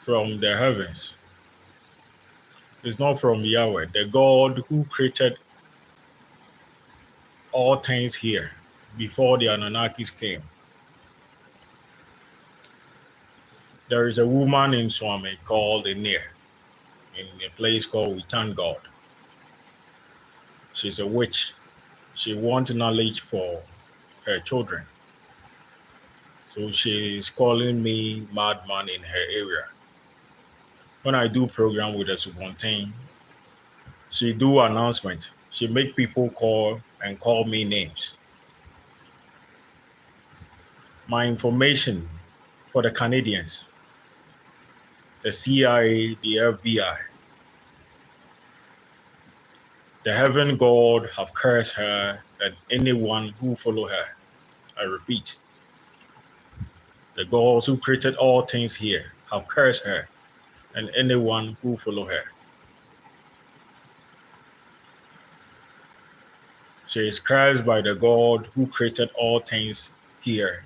from the heavens. It's not from Yahweh, the God who created all things here before the Anunnakis came. There is a woman in Swami called Enir in a place called We Thank God. She's a witch. She wants knowledge for her children. So she is calling me madman in her area. When I do program with the Subontain, she do announcement. She make people call me names. My information for the Canadians, the CIA, the FBI, the heaven God have cursed her and anyone who follow her. I repeat, the gods who created all things here have cursed her and anyone who follow her. She is cursed by the God who created all things here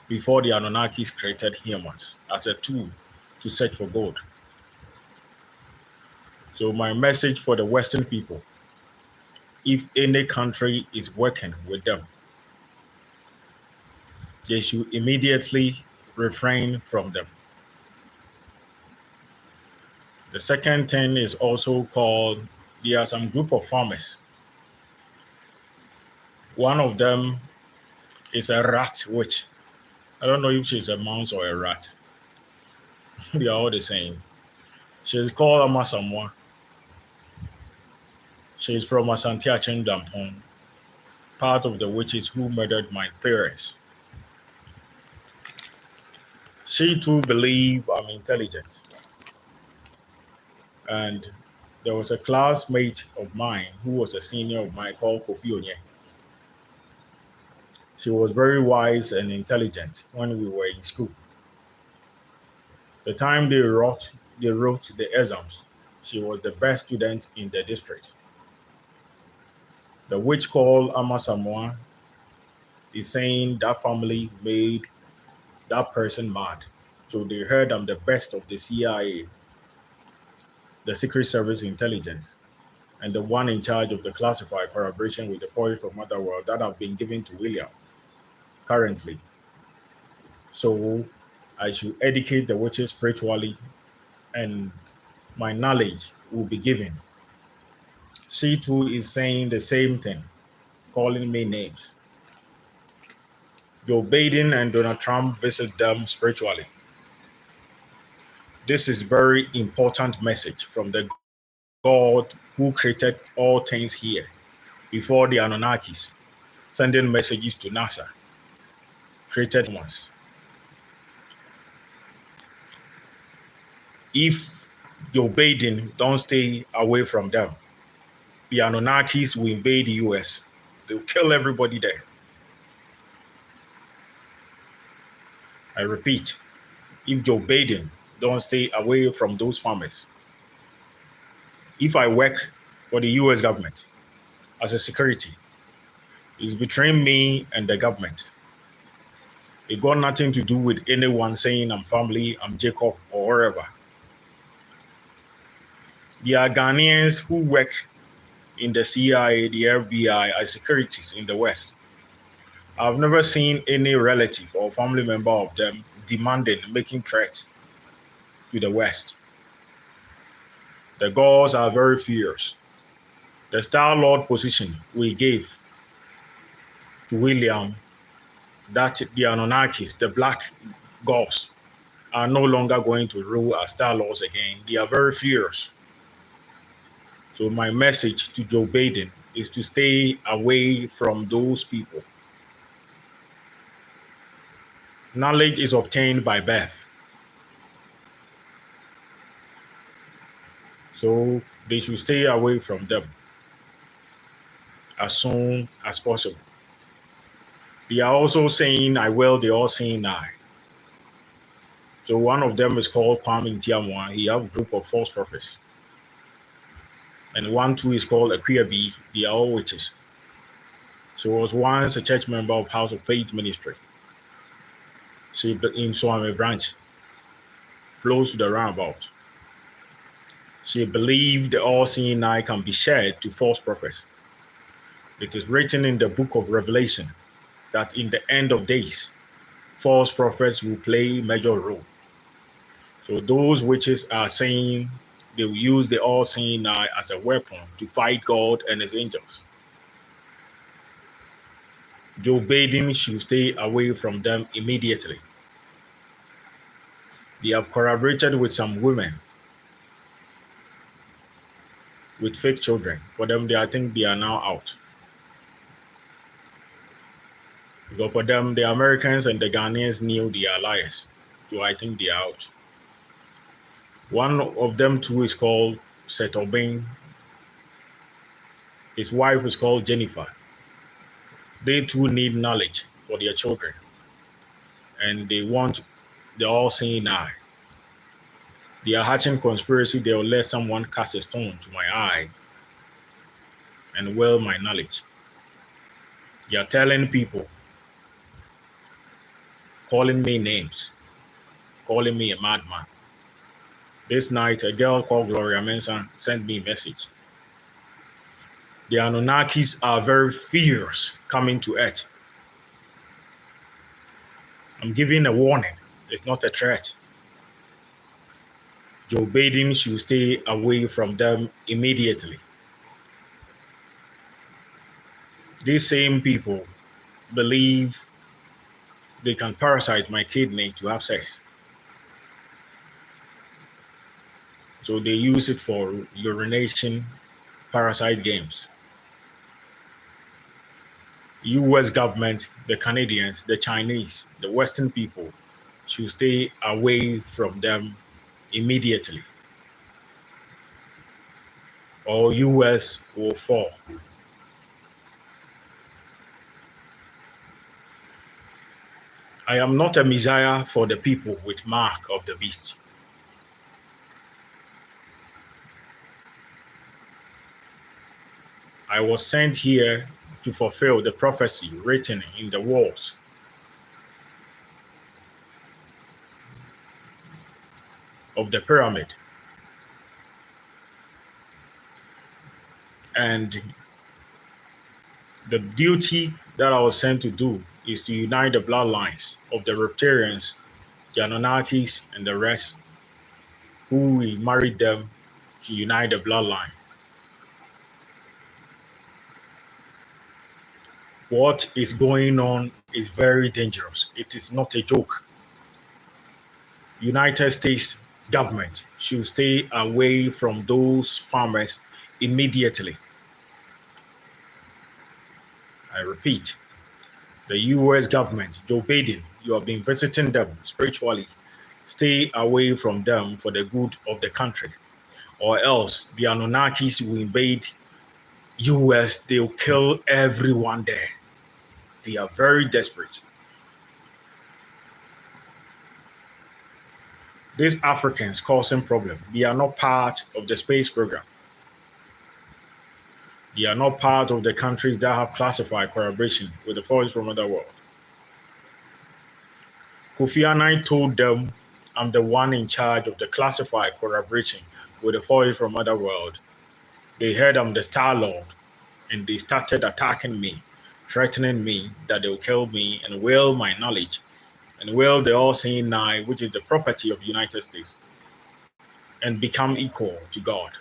before the Anunnakis created humans as a tool to search for gold. So my message for the Western people, if any country is working with them, they should immediately refrain from them. The second thing is also called, there are some group of farmers. One of them is a rat witch. I don't know if she's a mouse or a rat. They are all the same. She's called Amasamwa. She's from Asantiachen Dampon, part of the witches who murdered my parents. She too believes I'm intelligent. And there was a classmate of mine who was a senior of mine called Kofi Onye. She was very wise and intelligent when we were in school. The time they wrote the exams, she was the best student in the district. The witch called Amasamwa is saying that family made that person mad. So they heard I'm the best of the CIA, the Secret Service intelligence, and the one in charge of the classified collaboration with the force from other world that have been given to William currently. So I should educate the witches spiritually and my knowledge will be given. She too is saying the same thing, calling me names. Joe Biden and Donald Trump visit them spiritually. This is very important message from the God who created all things here before the Anunnakis, sending messages to NASA, created ones. If Joe Biden don't stay away from them, the Anunnakis will invade the US. They'll kill everybody there. I repeat, if Joe Biden don't stay away from those farmers, if I work for the US government as a security, it's between me and the government. It got nothing to do with anyone saying I'm family, I'm Jacob, or wherever. There are Ghanaians who work in the CIA, the FBI, as securities in the West. I've never seen any relative or family member of them demanding, making threats to the West. The gods are very fierce. The Star Lord position we gave to William, that the Anunnakis, the black gods, are no longer going to rule as Star Lords again. They are very fierce. So my message to Joe Biden is to stay away from those people. Knowledge is obtained by birth. So they should stay away from them as soon as possible. They are also saying I will, they are saying I. So one of them is called Kwame Ntiamwa. He have a group of false prophets. And one too is called Akwiabi. They are all witches. She was once a church member of House of Faith Ministry. She in Swami branch. close to the roundabout. She believed the all-seeing eye can be shared to false prophets. It is written in the book of Revelation that in the end of days, false prophets will play a major role. So those witches are saying they will use the all-seeing eye as a weapon to fight God and his angels. Joe Biden should stay away from them immediately. They have collaborated with some women with fake children. For them, I think they are now out. Because for them, the Americans and the Ghanaians knew they are liars. So I think they are out. One of them too is called Seth Obeng. His wife is called Jennifer. They too need knowledge for their children. And they want the all-seeing eye. They are hatching conspiracy. They will let someone cast a stone to my eye and well my knowledge. They are telling people, calling me names, calling me a madman. This night, a girl called Gloria Mensah sent me a message. The Anunnakis are very fierce coming to Earth. I'm giving a warning. It's not a threat. Joe Biden should stay away from them immediately. These same people believe they can parasite my kidney to have sex. So they use it for urination, parasite games. US government, the Canadians, the Chinese, the Western people should stay away from them immediately, or US will fall. I am not a Messiah for the people with mark of the beast. I was sent here to fulfill the prophecy written in the walls. Of the pyramid. And the duty that I was sent to do is to unite the bloodlines of the reptilians, the Anunnakis, and the rest, who we married them to unite the bloodline. What is going on is very dangerous. It is not a joke. United States government should stay away from those farmers immediately. I repeat, the US government, Joe Biden, you have been visiting them spiritually. Stay away from them for the good of the country, or else the Anunnakis will invade US. They'll kill everyone there. They are very desperate. These Africans causing problem. They are not part of the space program. They are not part of the countries that have classified collaboration with the forces from other world. Kofi Annan told them, I'm the one in charge of the classified collaboration with the forces from other world. They heard I'm the Star Lord, and they started attacking me, threatening me that they will kill me and will my knowledge, and will the all-seeing eye, which is the property of the United States, and become equal to God.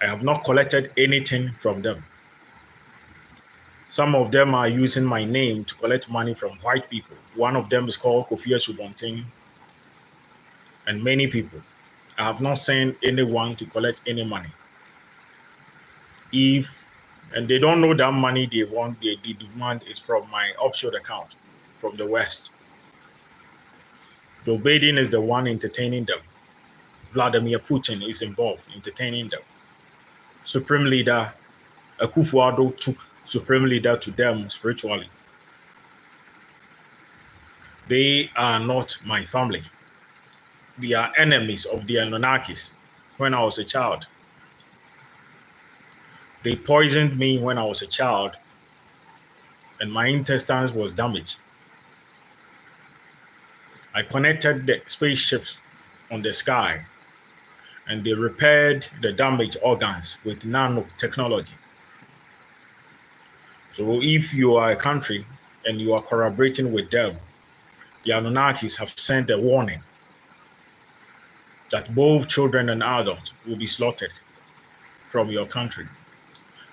I have not collected anything from them. Some of them are using my name to collect money from white people. One of them is called Kofi Subontin, and many people. I have not sent anyone to collect any money. And they don't know that money they want, the demand is from my offshore account from the West. Joe Biden is the one entertaining them. Vladimir Putin is involved entertaining them. Supreme Leader Akufo-Addo took Supreme Leader to them spiritually. They are not my family. They are enemies of the Anunnakis when I was a child. They poisoned me when I was a child, and my intestines was damaged. I connected the spaceships on the sky and they repaired the damaged organs with nanotechnology. So if you are a country and you are collaborating with them, the Anunnakis have sent a warning that both children and adults will be slaughtered from your country.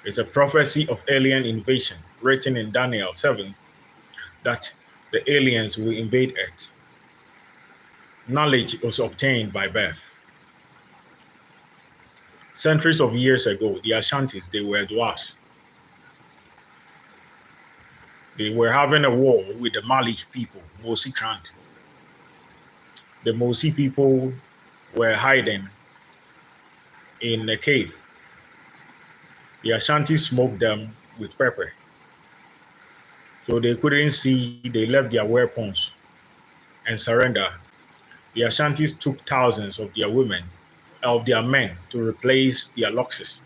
It's a prophecy of alien invasion written in Daniel 7 that the aliens will invade Earth. Knowledge was obtained by birth. Centuries of years ago, the Ashantis, they were dwarfs. They were having a war with the Mali people, Mosi Krant. The Mosi people were hiding in a cave. The Ashantis smoked them with pepper. So they couldn't see, they left their weapons and surrendered. The Ashantis took thousands of their men to replace their loxes.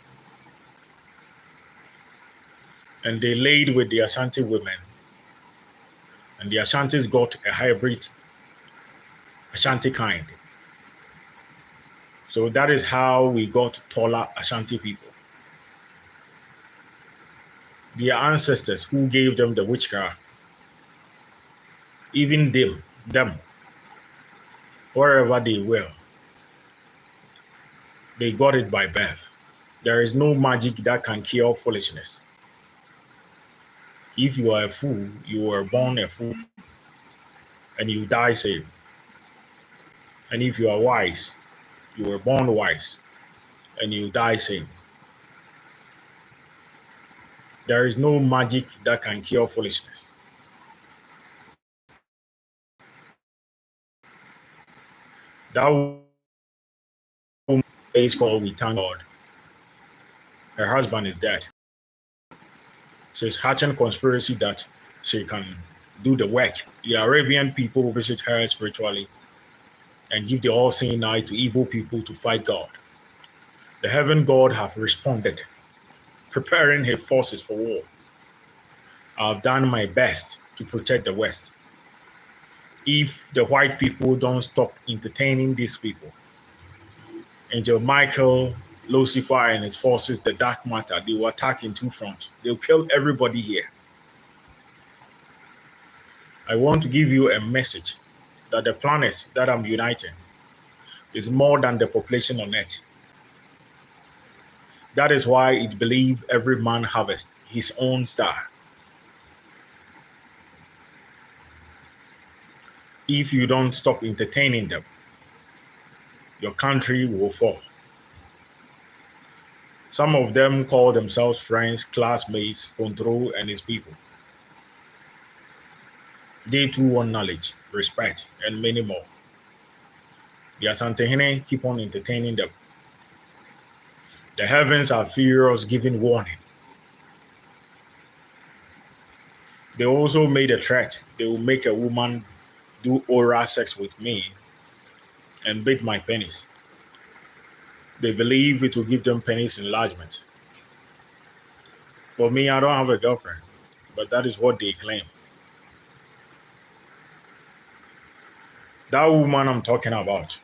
And they laid with the Ashanti women. And the Ashantis got a hybrid Ashanti kind. So that is how we got taller Ashanti people. Their ancestors who gave them the witchcraft, even them, wherever they were, they got it by birth. There is no magic that can cure foolishness. If you are a fool, you were born a fool and you die saved. And if you are wise, you were born wise and you die saved. There is no magic that can cure foolishness. That woman is called We Thank God. Her husband is dead. She's hatching conspiracy that she can do the work. The Arabian people visit her spiritually and give the all-seeing eye to evil people to fight God. The heaven God have responded, preparing his forces for war. I've done my best to protect the West. If the white people don't stop entertaining these people, Angel Michael, Lucifer, and his forces, the dark matter, they will attack in two fronts. They'll kill everybody here. I want to give you a message that the planet that I'm uniting is more than the population on Earth. That is why it believes every man harvests his own star. If you don't stop entertaining them, your country will fall. Some of them call themselves friends, classmates, control, and his people. They too want knowledge, respect, and many more. The Asantehene keep on entertaining them. The heavens are furious, giving warning. They also made a threat. They will make a woman do oral sex with me and bite my penis. They believe it will give them penis enlargement. But me, I don't have a girlfriend. But that is what they claim. That woman I'm talking about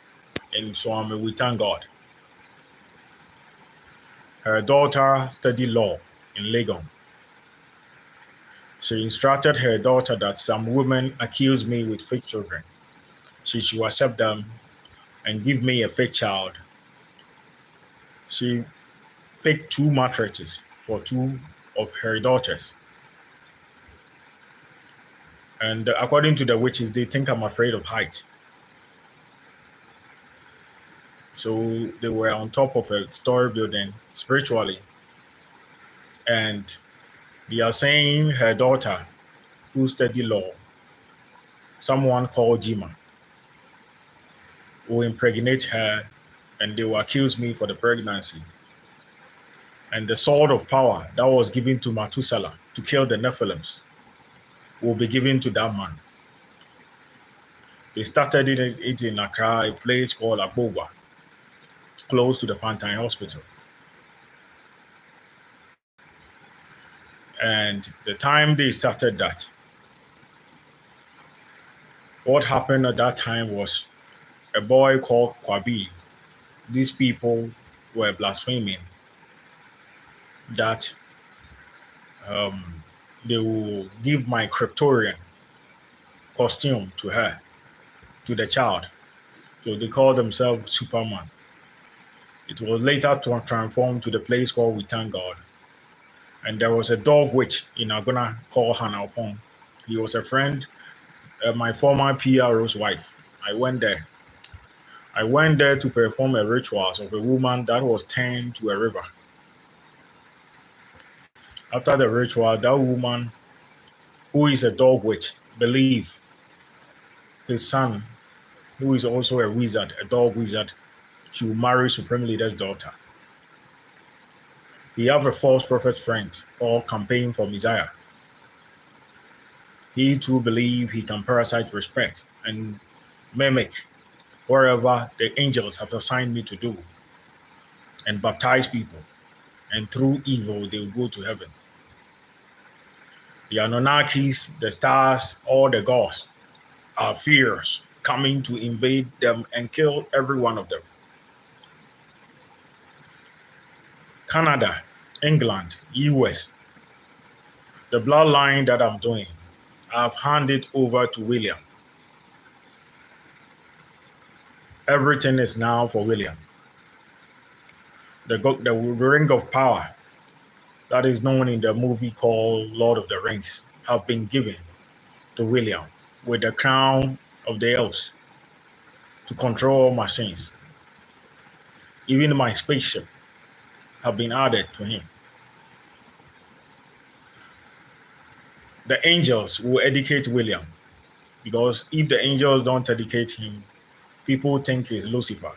in Swami, we thank God. Her daughter studied law in Legon. She instructed her daughter that some women accuse me with fake children. She should accept them and give me a fake child. She picked two mattresses for two of her daughters. And according to the witches, they think I'm afraid of height. So they were on top of a story building spiritually. And they are saying her daughter, who studied law, someone called Jima, will impregnate her and they will accuse me for the pregnancy. And the sword of power that was given to Methuselah to kill the Nephilims will be given to that man. They started it in Accra, a place called Aboba, close to the Pantine Hospital. And the time they started that, What happened at that time was a boy called Kwabi. These people were blaspheming that um, they will give my Kryptorian costume to her, to the child. So they call themselves Superman. It was later transformed to the place called We Thank God. And there was a dog witch in Agona called Hannah Opon. He was a friend, my former PRO's wife. I went there. I went there to perform a rituals of a woman that was turned to a river. After the ritual, that woman, who is a dog witch, believed his son, who is also a wizard, a dog wizard, to marry Supreme Leader's daughter. He have a false prophet friend called Campaign for Messiah. He too believe he can parasite respect and mimic wherever the angels have assigned me to do and baptize people. And through evil, they will go to heaven. The Anunnakis, the stars, all the gods are fierce, coming to invade them and kill every one of them. Canada, England, US, the bloodline that I'm doing, I've handed over to William. Everything is now for William. The ring of power that is known in the movie called Lord of the Rings have been given to William with the crown of the elves to control machines. Even my spaceship have been added to him. The angels will educate William because if the angels don't educate him, people think he's Lucifer.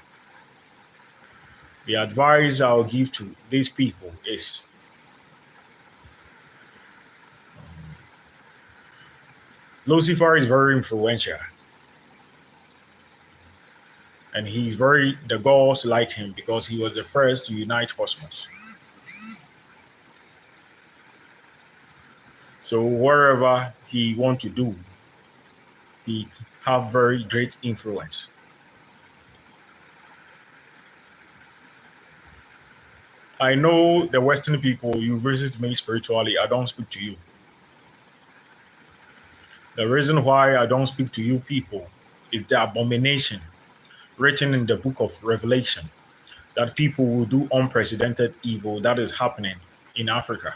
The advice I'll give to these people is Lucifer is very influential. And the gods like him because he was the first to unite cosmos. So wherever he want to do, he have very great influence. I know the Western people, you visit me spiritually, I don't speak to you. The reason why I don't speak to you people is the abomination written in the book of Revelation that people will do unprecedented evil that is happening in Africa.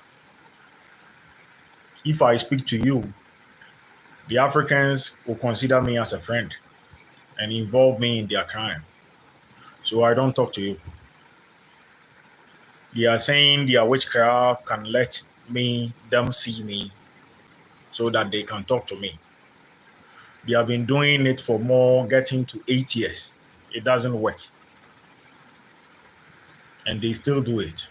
If I speak to you, the Africans will consider me as a friend and involve me in their crime. So I don't talk to you. They are saying their witchcraft can let them see me so that they can talk to me. They have been doing it for getting to 8 years. It doesn't work. And they still do it.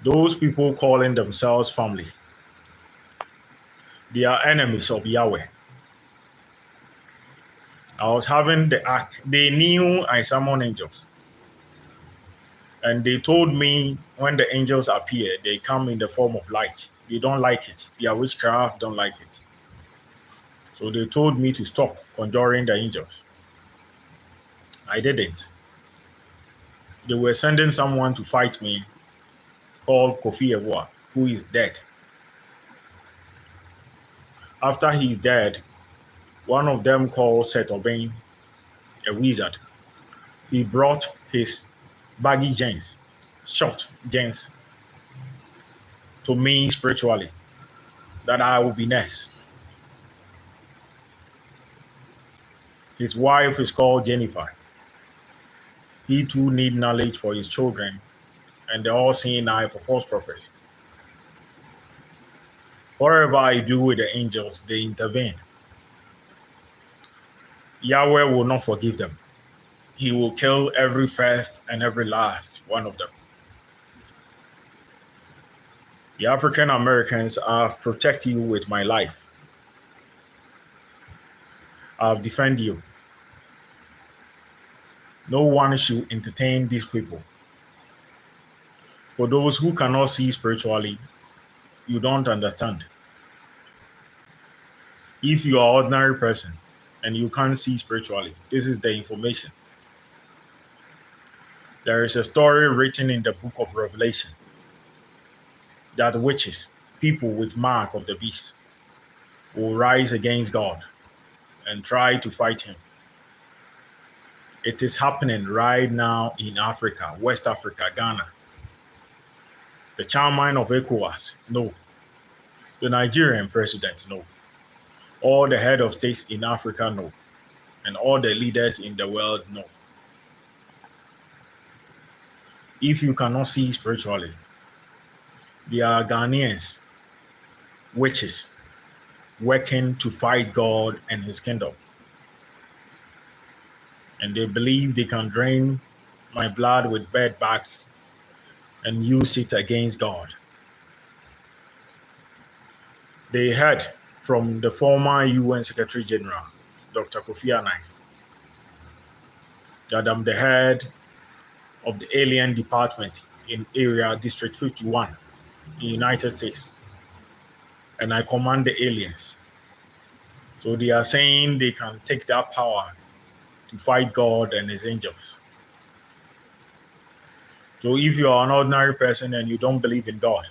Those people calling themselves family, they are enemies of Yahweh. I was having the act. They knew I summon angels. And they told me when the angels appear, they come in the form of light. They don't like it. Their witchcraft don't like it. So they told me to stop conjuring the angels. I didn't. They were sending someone to fight me called Kofi Ewa, who is dead. After he's dead, one of them called Seth Obeng, a wizard, he brought his baggy jeans, short jeans, to me spiritually, that I will be next. His wife is called Jennifer. He too need knowledge for his children, and they're all seeing eye for false prophets. Whatever I do with the angels, they intervene. Yahweh will not forgive them. He will kill every first and every last one of them. The African Americans, I've protected you with my life. I'll defend you. No one should entertain these people. For those who cannot see spiritually, you don't understand. If you are an ordinary person and you can't see spiritually, this is the information. There is a story written in the book of Revelation that witches, people with mark of the beast, will rise against God and try to fight him. It is happening right now in Africa, West Africa, Ghana. The chairman of ECOWAS, no. The Nigerian president, no. All the head of states in Africa, no. And all the leaders in the world, no. If you cannot see spiritually, there are Ghanaians, witches, working to fight God and his kingdom. And they believe they can drain my blood with bed bags and use it against God. They heard from the former UN Secretary General, Dr. Kofi Annan, that I'm the head of the alien department in area District 51 in the United States. And I command the aliens. So they are saying they can take that power to fight God and his angels. So if you are an ordinary person and you don't believe in God,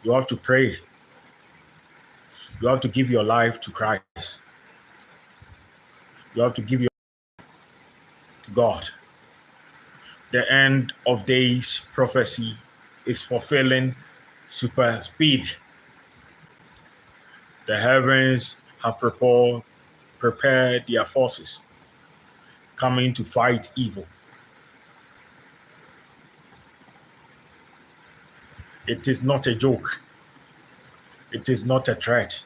you have to pray. You have to give your life to Christ. You have to give your life to God. The end of days prophecy is fulfilling super speed. The heavens have prepared their forces coming to fight evil. It is not a joke. It is not a threat.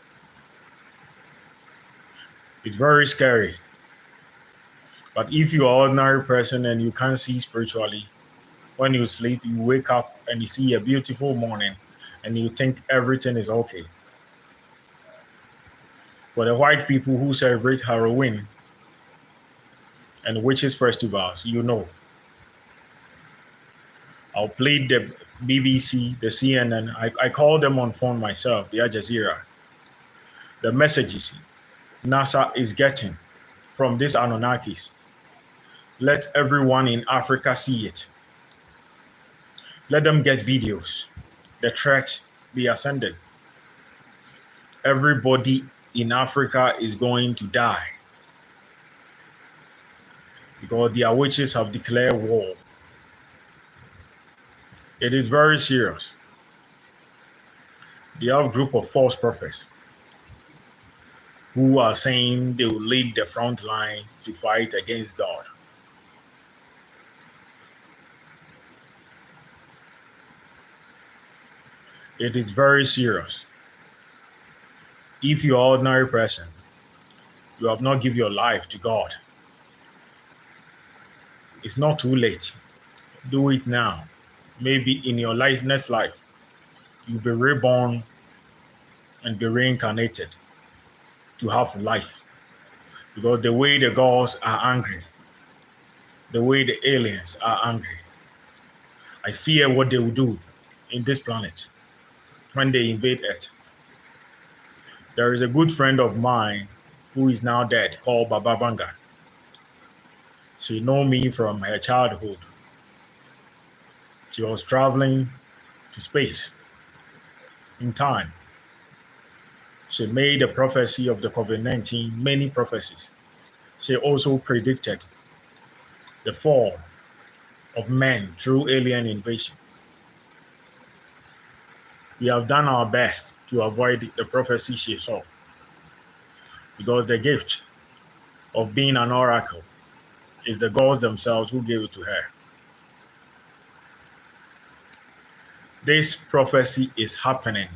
It's very scary. But if you are an ordinary person and you can't see spiritually, when you sleep, you wake up and you see a beautiful morning and you think everything is okay. For the white people who celebrate Halloween and witches festivals, you know. I'll plead the BBC, the CNN. I call them on phone myself, the Al Jazeera. The messages NASA is getting from these Anunnakis. Let everyone in Africa see it. Let them get videos. The threat they are sending. Everybody in Africa is going to die because their witches have declared war. It is very serious. They have a group of false prophets who are saying they will lead the front lines to fight against God. It is very serious. If you're an ordinary person, you have not given your life to God, it's not too late. Do it now. Maybe in your next life, you'll be reborn and be reincarnated to have life. Because the way the gods are angry, the way the aliens are angry, I fear what they will do in this planet when they invade Earth. There is a good friend of mine who is now dead called Baba Vanga. She knew me from her childhood. She was traveling to space in time. She made a prophecy of the COVID-19, many prophecies. She also predicted the fall of men through alien invasion. We have done our best to avoid the prophecy she saw because the gift of being an oracle is the gods themselves who gave it to her. This prophecy is happening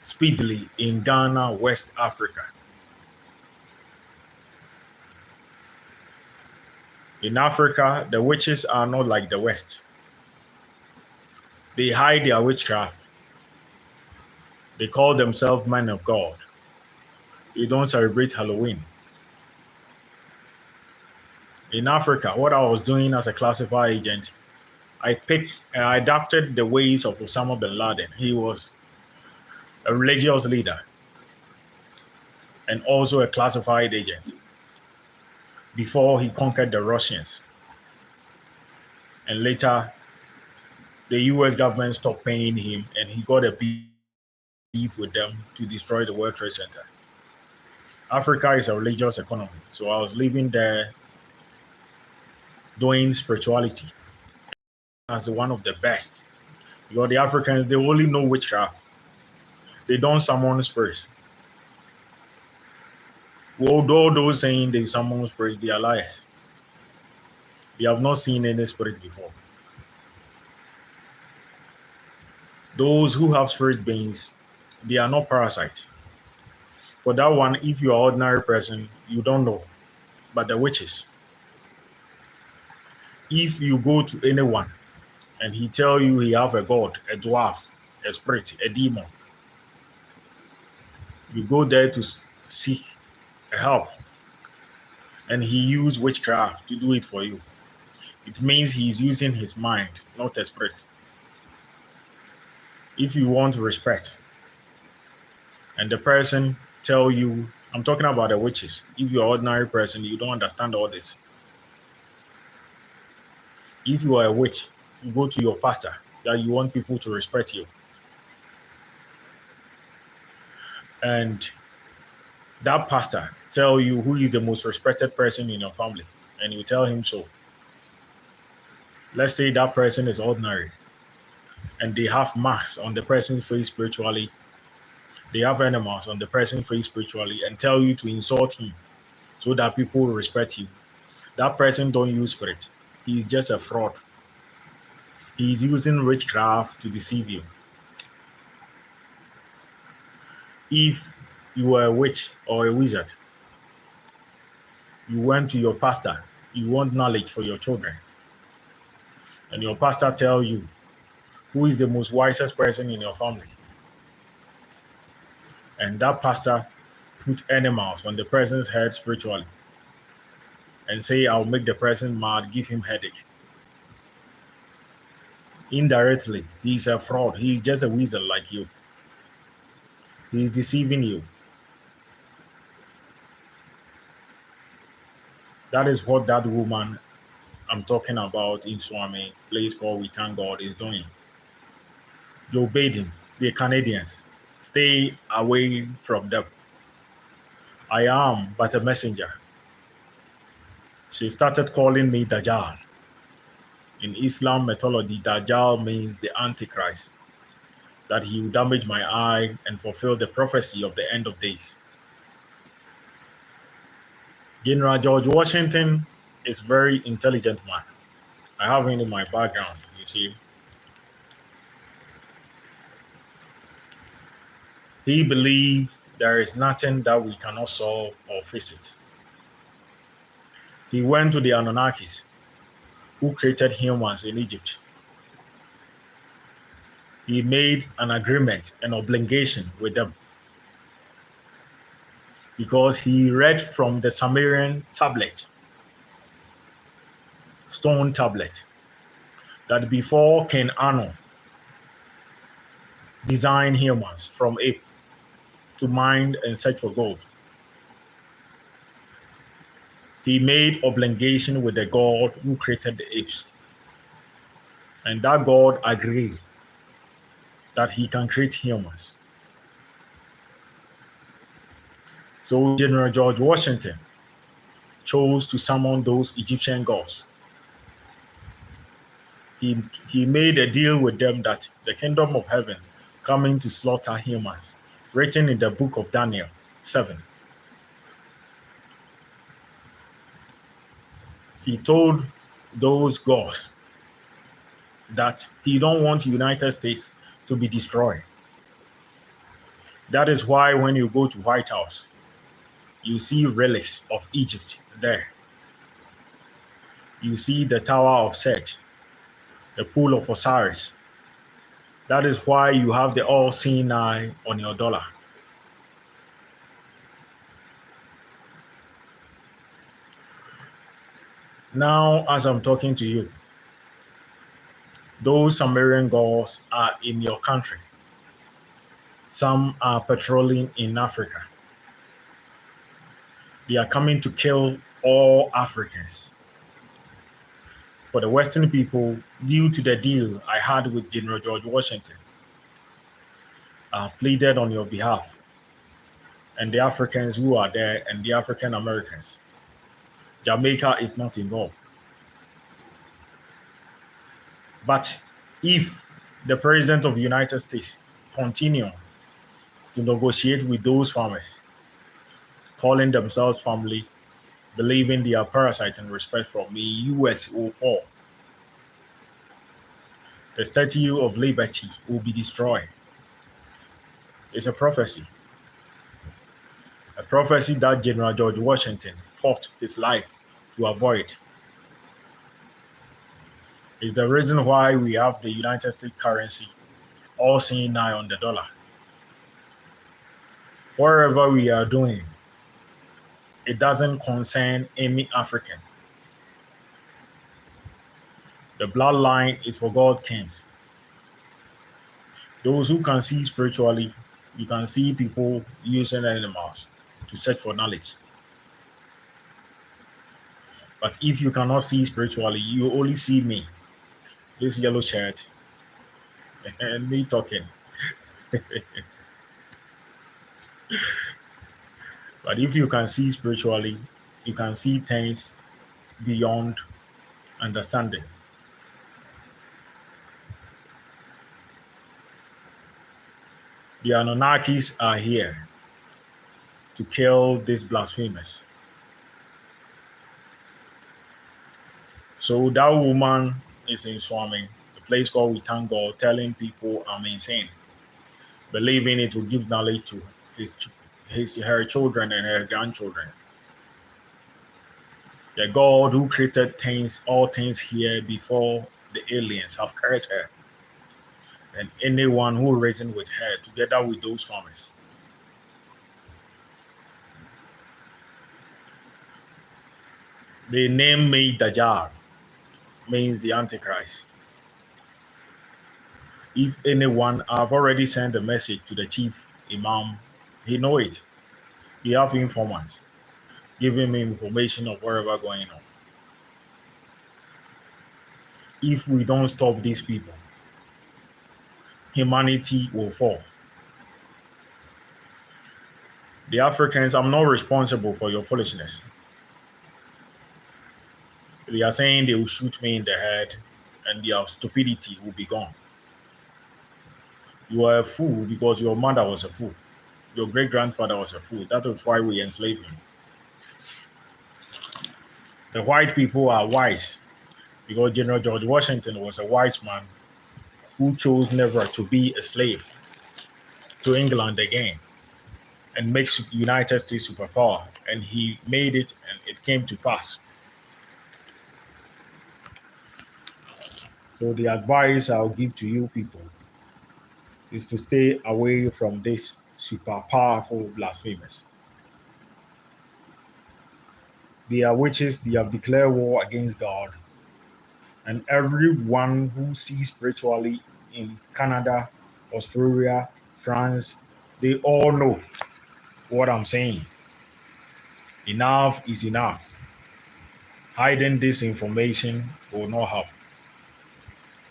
speedily in Ghana, West Africa. In Africa, the witches are not like the West. They hide their witchcraft. They call themselves men of God. They don't celebrate Halloween. In Africa, what I was doing as a classified agent, I adopted the ways of Osama bin Laden. He was a religious leader. and also a classified agent before he conquered the Russians. And later, the US government stopped paying him and he got a beef with them to destroy the World Trade Center. Africa is a religious economy. So I was living there doing spirituality as one of the best. Because the Africans, they only know witchcraft. They don't summon spirits. Although those saying they summon spirits, they are liars. They have not seen any spirit before. Those who have spirit beings, they are not parasites. For that one, if you are an ordinary person, you don't know. But the witches, if you go to anyone and he tell you he have a god, a dwarf, a spirit, a demon, you go there to seek help, and he use witchcraft to do it for you. It means he's using his mind, not a spirit. If you want respect, and the person tell you, I'm talking about the witches. If you're an ordinary person, you don't understand all this. If you are a witch, you go to your pastor that you want people to respect you. And that pastor tell you who is the most respected person in your family, and you tell him so. Let's say that person is ordinary, and they have marks on the person's face spiritually. They have animals on the person's face spiritually, and tell you to insult him so that people will respect you. That person don't use spirit. He's just a fraud. He's using witchcraft to deceive you. If you are a witch or a wizard, you went to your pastor, you want knowledge for your children, and your pastor tell you who is the most wisest person in your family, and that pastor put animals on the person's head spiritually and say, I'll make the person mad, give him headache. Indirectly, he's a fraud. He's just a wizard like you. He's deceiving you. That is what that woman I'm talking about in Swami, place called We Thank God, is doing. Joe Biden, the Canadians, stay away from them. I am but a messenger. She started calling me Dajjal. In Islam mythology, Dajjal means the Antichrist, that he will damage my eye and fulfill the prophecy of the end of days. General George Washington is a very intelligent man. I have him in my background, you see. He believed there is nothing that we cannot solve or fix it. He went to the Anunnakis, who created humans in Egypt. He made an agreement, an obligation with them, because he read from the Sumerian tablet, stone tablet, that before King Anu designed humans from ape to mine and search for gold, he made obligation with the God who created the apes. And that God agreed that he can create humans. So General George Washington chose to summon those Egyptian gods. He made a deal with them that the kingdom of heaven coming to slaughter humans, written in the book of Daniel 7. He told those gods that he don't want United States to be destroyed. That is why when you go to White House, you see relics of Egypt there. You see the Tower of Set, the Pool of Osiris. That is why you have the all-seeing eye on your dollar. Now, as I'm talking to you, those Sumerian gods are in your country. Some are patrolling in Africa. They are coming to kill all Africans. For the Western people, due to the deal I had with General George Washington, I have pleaded on your behalf and the Africans who are there and the African Americans. Jamaica is not involved. But if the President of the United States continue to negotiate with those farmers, calling themselves family, believing they are parasites and respect from me, US will fall. The Statue of Liberty will be destroyed. It's a prophecy that General George Washington fought his life to avoid. It's the reason why we have the United States currency all seeing now on the dollar. Wherever we are doing, it doesn't concern any African. The bloodline is for God kings. Those who can see spiritually, you can see people using animals to search for knowledge. But if you cannot see spiritually, you only see me, this yellow shirt, and me talking. But if you can see spiritually, you can see things beyond understanding. The Anunnakis are here to kill these blasphemers. So that woman is in Swamming, a place called We Thank God, telling people I'm insane, believing it will give knowledge to her children and her grandchildren. The God who created all things here before the aliens have cursed her. And anyone who reasoned with her together with those farmers. They named me Dajjal, means the Antichrist. If anyone, I've already sent a message to the chief imam, he know it. He have informants giving me information of whatever going on. If we don't stop these people, humanity will fall. The Africans, I'm not responsible for your foolishness. They are saying they will shoot me in the head and their stupidity will be gone. You are a fool because your mother was a fool. Your great-grandfather was a fool. That was why we enslaved him. The white people are wise because General George Washington was a wise man who chose never to be a slave to England again and make United States superpower. And he made it and it came to pass. So the advice I'll give to you people is to stay away from these super powerful blasphemers. They are witches, they have declared war against God. And everyone who sees spiritually in Canada, Australia, France, they all know what I'm saying. Enough is enough. Hiding this information will not help.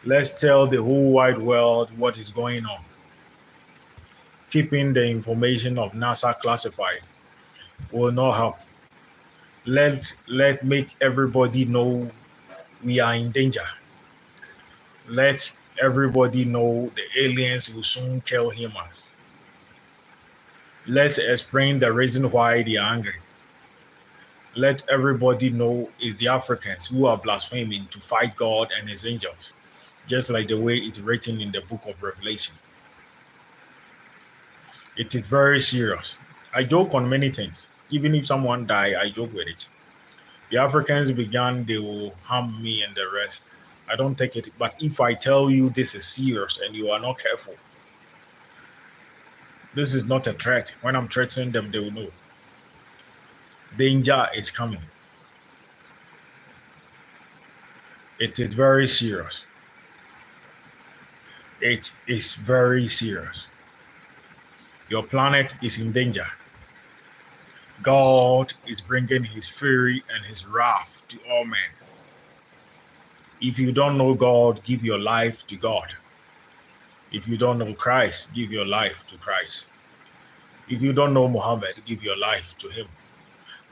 Let's tell the whole wide world what is going on. Keeping the information of NASA classified will not help. Let make everybody know we are in danger. Let everybody know the aliens will soon kill humans. Let's explain the reason why they are angry. Let everybody know it's the Africans who are blaspheming to fight God and his angels, just like the way it's written in the book of Revelation. It is very serious. I joke on many things. Even if someone die, I joke with it. The Africans began, they will harm me and the rest. I don't take it. But if I tell you this is serious and you are not careful, this is not a threat. When I'm threatening them, they will know. Danger is coming. It is very serious. It is very serious. Your planet is in danger. God is bringing his fury and his wrath to all men. If you don't know God, give your life to God. If you don't know Christ, give your life to Christ. If you don't know Muhammad, give your life to him.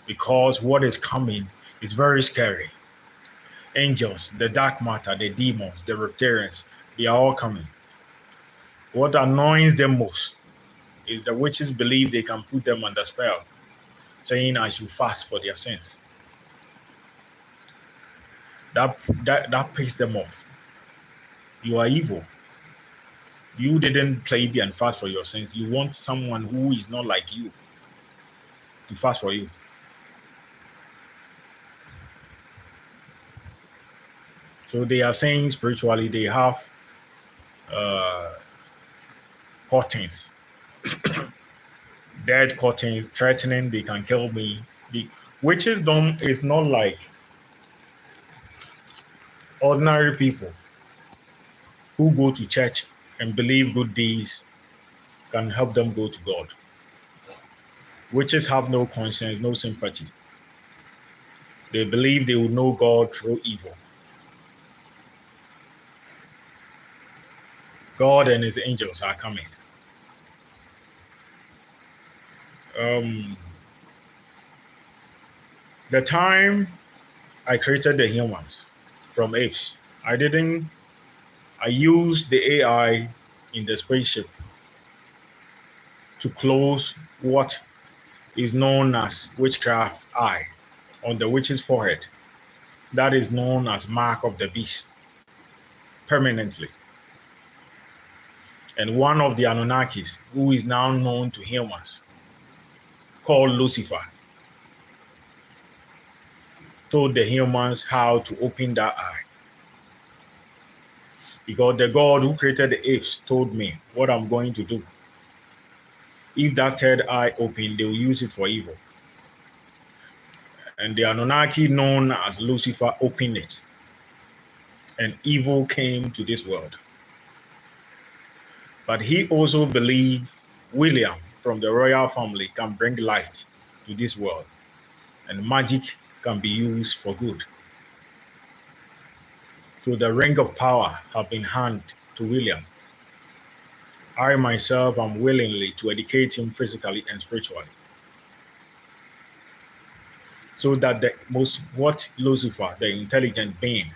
Because what is coming is very scary. Angels, the dark matter, the demons, the reptilians, they are all coming. What annoys them most is the witches believe they can put them under spell, saying I should fast for their sins. That pisses them off. You are evil. You didn't play and fast for your sins. You want someone who is not like you to fast for you. So they are saying spiritually they have curtains, dead curtains, threatening they can kill me. The witches don't is not like ordinary people who go to church and believe good deeds can help them go to God. Witches have no conscience, no sympathy. They believe they will know God through evil. God and his angels are coming. The time I created the humans from apes, I used the AI in the spaceship to close what is known as witchcraft eye on the witch's forehead. That is known as mark of the beast permanently. And one of the Anunnakis, who is now known to humans, called Lucifer, told the humans how to open that eye. Because the God who created the apes told me what I'm going to do. If that third eye opened, they will use it for evil. And the Anunnaki known as Lucifer opened it. And evil came to this world. But he also believed William from the royal family can bring light to this world. And magic can be used for good. So the ring of power have been handed to William. I myself am willingly to educate him physically and spiritually. So that what Lucifer, the intelligent being,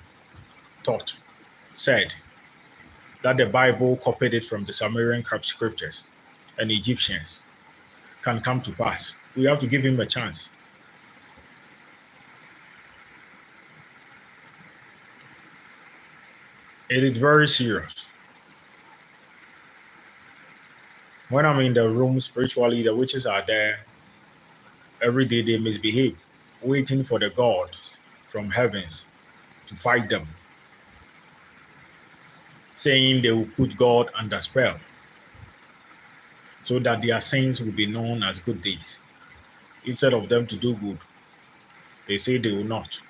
said, that the Bible copied it from the Sumerian scriptures and Egyptians, can come to pass. We have to give him a chance. It is very serious. When I'm in the room spiritually, the witches are there. Every day they misbehave, waiting for the gods from heavens to fight them, saying they will put God under spell so that their sins will be known as good deeds. Instead of them to do good, they say they will not.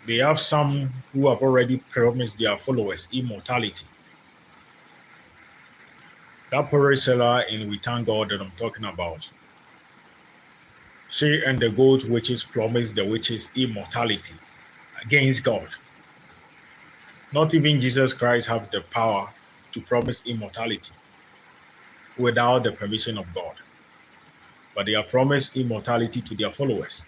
They have some who have already promised their followers immortality. That Perisela in We Thank God that I'm talking about, she and the goat witches promised the witches immortality against God. Not even Jesus Christ have the power to promise immortality without the permission of God. But they have promised immortality to their followers.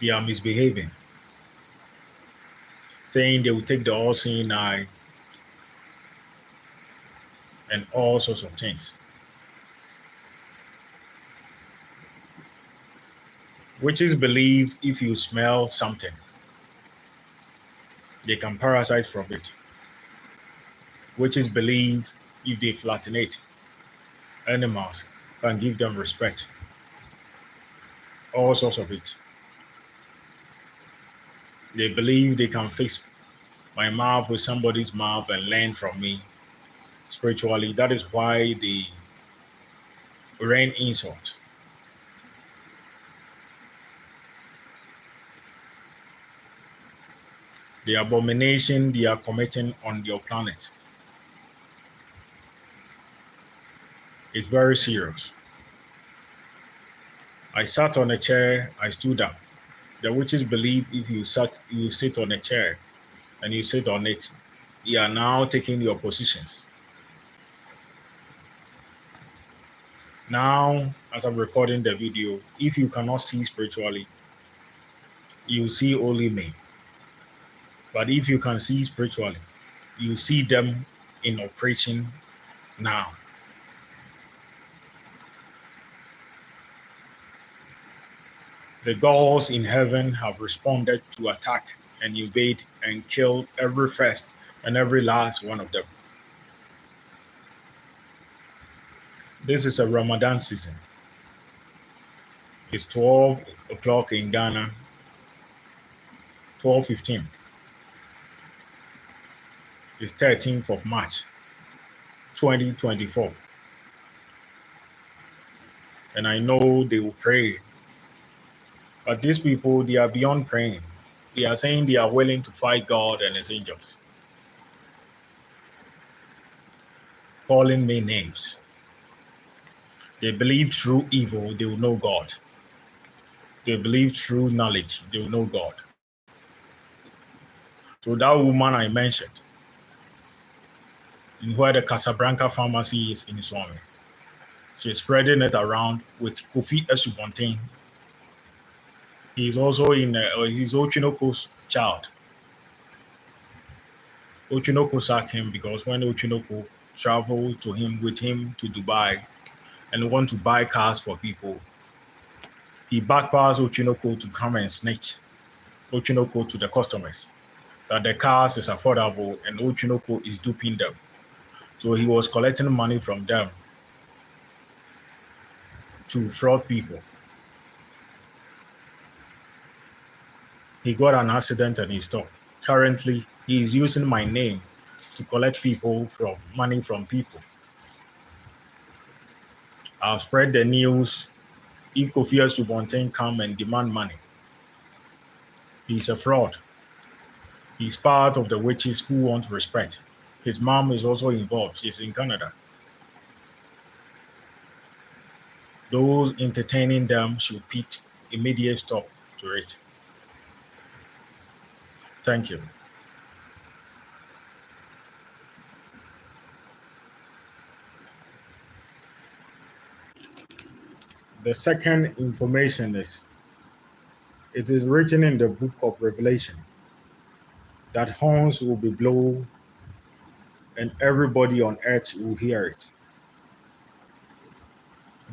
They are misbehaving, saying they will take the all-seeing eye and all sorts of things. Witches believe if you smell something, they can parasite from it. Witches believe if they flatinate, animals can give them respect. All sorts of it. They believe they can fix my mouth with somebody's mouth and learn from me spiritually. That is why they rain insult. The abomination they are committing on your planet. It's very serious. I sat on a chair, I stood up. The witches believe if you sit on a chair and you sit on it, you are now taking your positions. Now, as I'm recording the video, if you cannot see spiritually, you see only me. But if you can see spiritually, you see them in operation now. The gods in heaven have responded to attack and invade and kill every first and every last one of them. This is a Ramadan season. It's 12 o'clock in Ghana, 12:15. It's 13th of March, 2024. And I know they will pray. But these people, they are beyond praying. They are saying they are willing to fight God and his angels, calling me names. They believe through evil, they will know God. They believe through knowledge, they will know God. So that woman I mentioned, in where the Casablanca pharmacy is in Swami, she's spreading it around with Kofi Esubontin. He's also he's Ochinoko's child. Ochinoko sacked him because when Ochinoko traveled with him to Dubai and want to buy cars for people, he backpacks Ochinoko to come and snitch Ochinoko to the customers that the cars is affordable and Ochinoko is duping them. So he was collecting money from them to fraud people. He got an accident and he stopped. Currently, he is using my name to collect money from people. I've spread the news. If Kofi Subontin come and demand money, he's a fraud. He's part of the witches who want respect. His mom is also involved. She's in Canada. Those entertaining them should put immediate stop to it. Thank you. The second information is, it is written in the book of Revelation that horns will be blown and everybody on earth will hear it.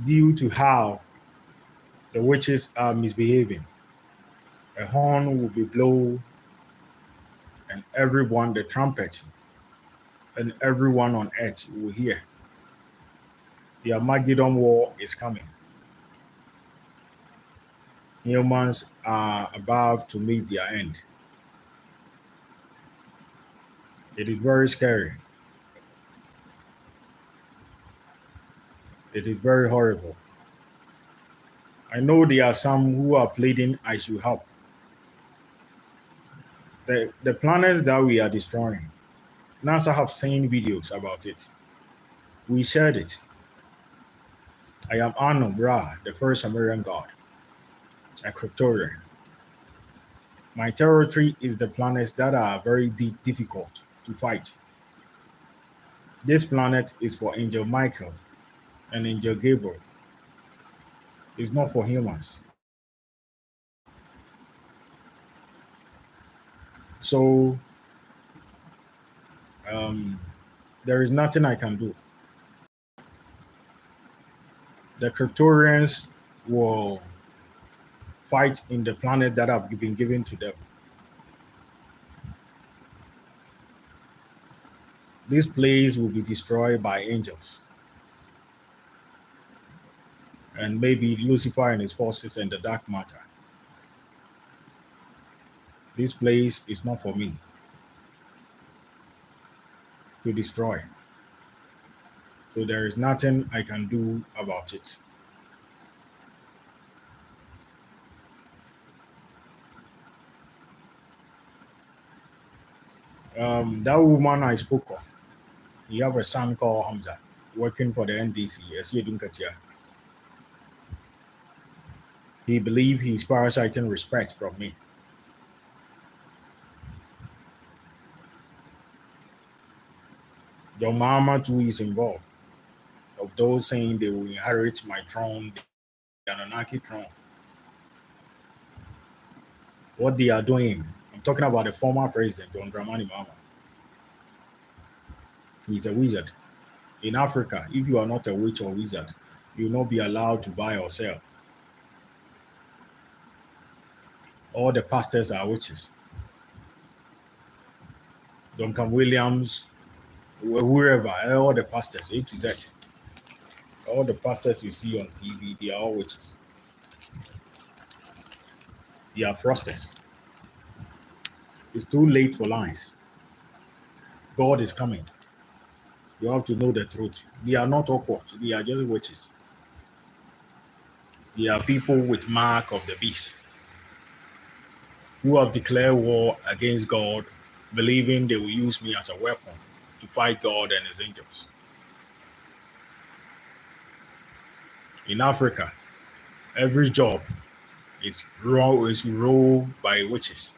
Due to how the witches are misbehaving, a horn will be blown and everyone, the trumpet, and everyone on earth will hear. The Armageddon war is coming. Humans are about to meet their end. It is very scary. It is very horrible. I know there are some who are pleading I should help. The planets that we are destroying, NASA have seen videos about it. We shared it. I am Anum Ra, the first American god, a cryptorian. My territory is the planets that are very difficult to fight. This planet is for Angel Michael and Angel Gabriel. It's not for humans. So there is nothing I can do. The cryptorians will fight in the planet that have been given to them. This place will be destroyed by angels. And maybe Lucifer and his forces and the dark matter. This place is not for me to destroy. So there is nothing I can do about it. That woman I spoke of, he have a son called Hamza. working for the NDC, Esiedun Katia. He believed he's parasiting respect from me. Your mama too is involved. Of those saying they will inherit my throne, the Anunnaki throne. What they are doing, I'm talking about the former president, John Dramani Mahama. He's a wizard. In Africa, if you are not a witch or wizard, you will not be allowed to buy or sell. All the pastors are witches. Duncan Williams, whoever, all the pastors, A to Z. All the pastors you see on TV, they are all witches. They are frosters. It's too late for lies. God is coming. You have to know the truth. They are not awkward. They are just witches. They are people with mark of the beast who have declared war against God, believing they will use me as a weapon to fight God and his angels. In Africa, every job is ruled by witches.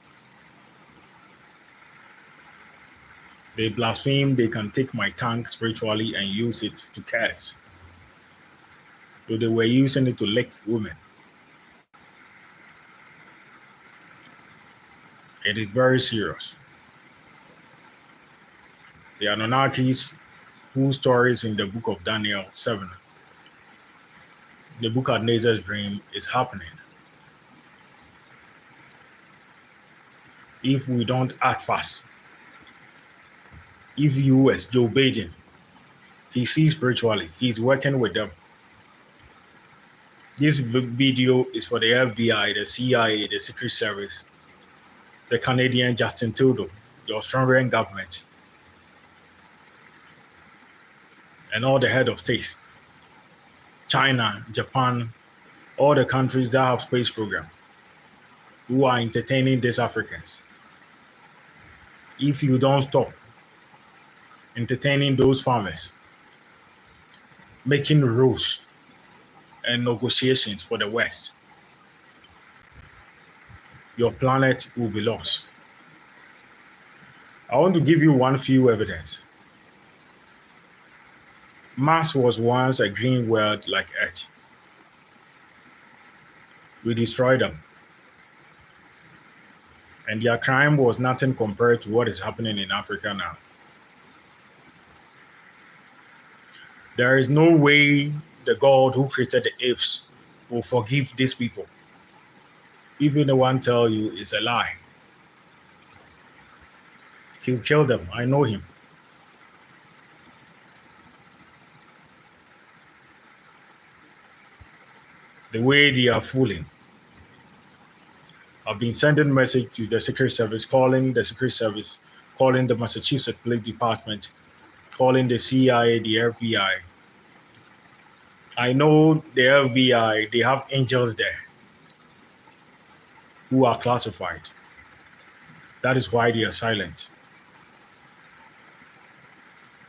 They blaspheme, they can take my tongue spiritually and use it to curse. So they were using it to lick women. It is very serious. The Anunnakis, whose stories in the book of Daniel 7, the Nebuchadnezzar's dream, is happening. If we don't act fast, if you as Joe Biden, he sees spiritually, he's working with them. This video is for the FBI, the CIA, the Secret Service, the Canadian Justin Trudeau, the Australian government, and all the head of states, China, Japan, all the countries that have space program, who are entertaining these Africans. If you don't stop entertaining those farmers, making rules and negotiations for the West, your planet will be lost. I want to give you one few evidence. Mars was once a green world like Earth. We destroyed them. And their crime was nothing compared to what is happening in Africa now. There is no way the God who created the apes will forgive these people. If anyone tell you it's a lie, he'll kill them. I know him. The way they are fooling. I've been sending message to the Secret Service, calling the Massachusetts Police Department, calling the CIA, the FBI. I know the FBI, they have angels there who are classified. That is why they are silent.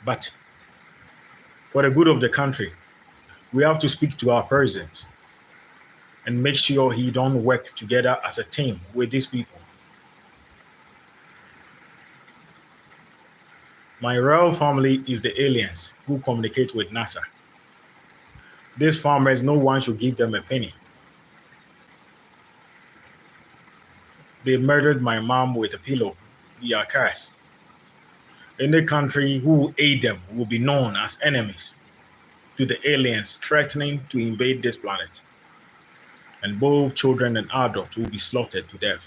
But for the good of the country, we have to speak to our president and make sure he don't work together as a team with these people. My royal family is the aliens who communicate with NASA. These farmers, no one should give them a penny. They murdered my mom with a pillow. They are cursed. Any country who will aid them will be known as enemies to the aliens threatening to invade this planet. And both children and adults will be slaughtered to death.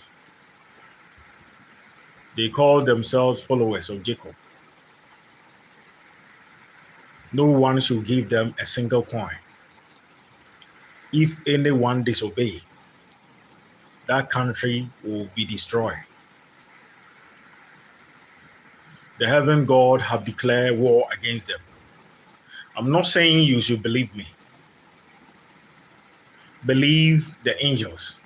They call themselves followers of Jacob. No one should give them a single coin. If anyone disobey, that country will be destroyed. The heaven God have declared war against them. I'm not saying you should believe me. Believe the angels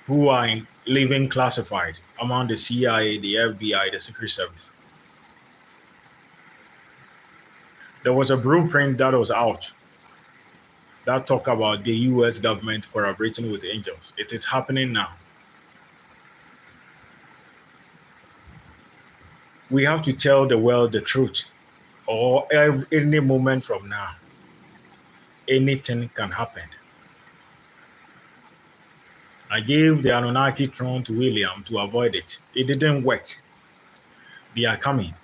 who are living classified among the CIA, the FBI, the Secret Service. There was a blueprint that was out that talked about the US government collaborating with angels. It is happening now. We have to tell the world the truth, or any moment from now, anything can happen. I gave the Anunnaki throne to William to avoid it. It didn't work. They are coming.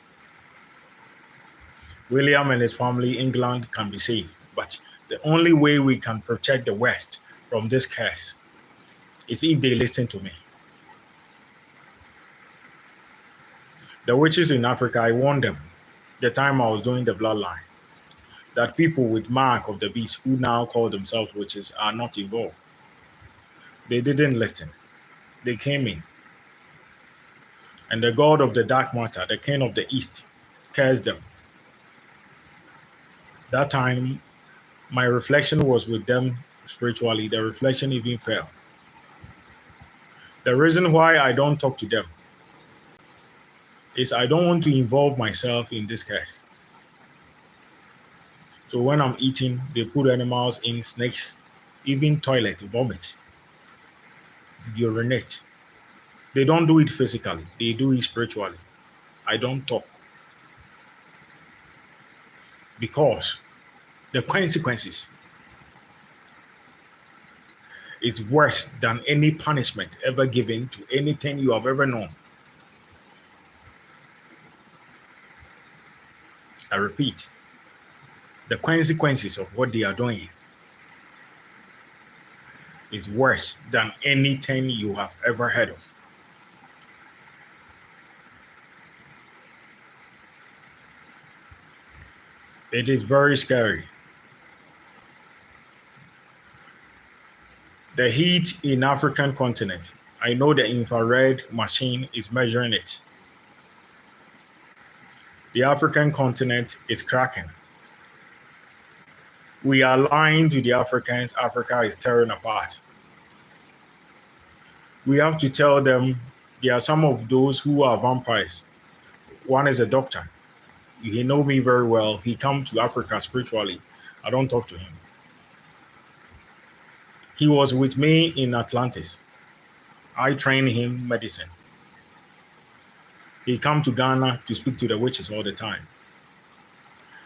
William and his family, England, can be saved. But the only way we can protect the West from this curse is if they listen to me. The witches in Africa, I warned them the time I was doing the bloodline that people with mark of the beast who now call themselves witches are not involved. They didn't listen. They came in. And the god of the dark matter, the king of the east, cursed them. That time, my reflection was with them spiritually. The reflection even fell. The reason why I don't talk to them is I don't want to involve myself in this curse. So when I'm eating, they put animals in, snakes, even toilet, vomit, urinate. They don't do it physically. They do it spiritually. I don't talk. Because the consequences is worse than any punishment ever given to anything you have ever known. I repeat, the consequences of what they are doing is worse than anything you have ever heard of. It is very scary. The heat in African continent, I know the infrared machine is measuring it. The African continent is cracking. We are lying to the Africans. Africa is tearing apart. We have to tell them there are some of those who are vampires. One is a doctor. He knows me very well. He come to Africa spiritually. I don't talk to him. He was with me in Atlantis. I trained him medicine. He come to Ghana to speak to the witches all the time.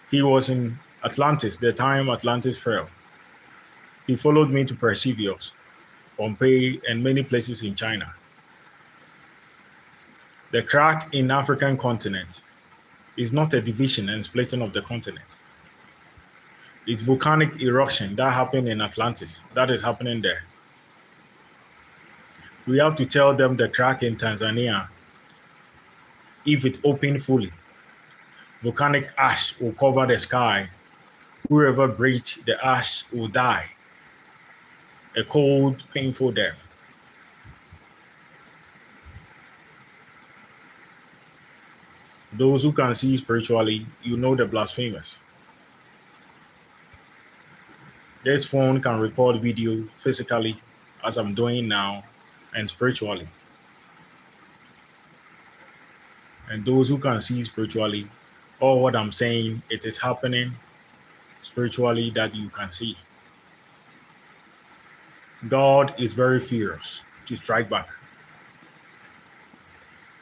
He was in Atlantis the time Atlantis fell. He followed me to Perseus, Pompeii, and many places in China. The crack in African continent is not a division and splitting of the continent. It's volcanic eruption that happened in Atlantis. That is happening there. We have to tell them the crack in Tanzania, if it opened fully, volcanic ash will cover the sky. Whoever breathes the ash will die. A cold, painful death. Those who can see spiritually, you know the blasphemous. This phone can record video physically, as I'm doing now, and spiritually. And those who can see spiritually, all what I'm saying, it is happening spiritually that you can see. God is very furious to strike back.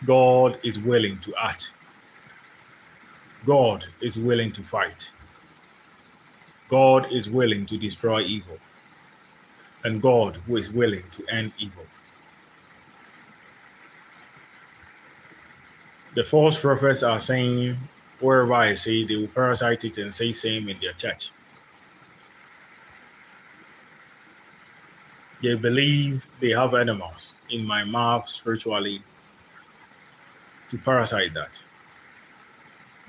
God is willing to act. God is willing to fight. God is willing to destroy evil. And God who is willing to end evil. The false prophets are saying, wherever I say, they will parasite it and say same in their church. They believe they have animals in my mouth spiritually to parasite that.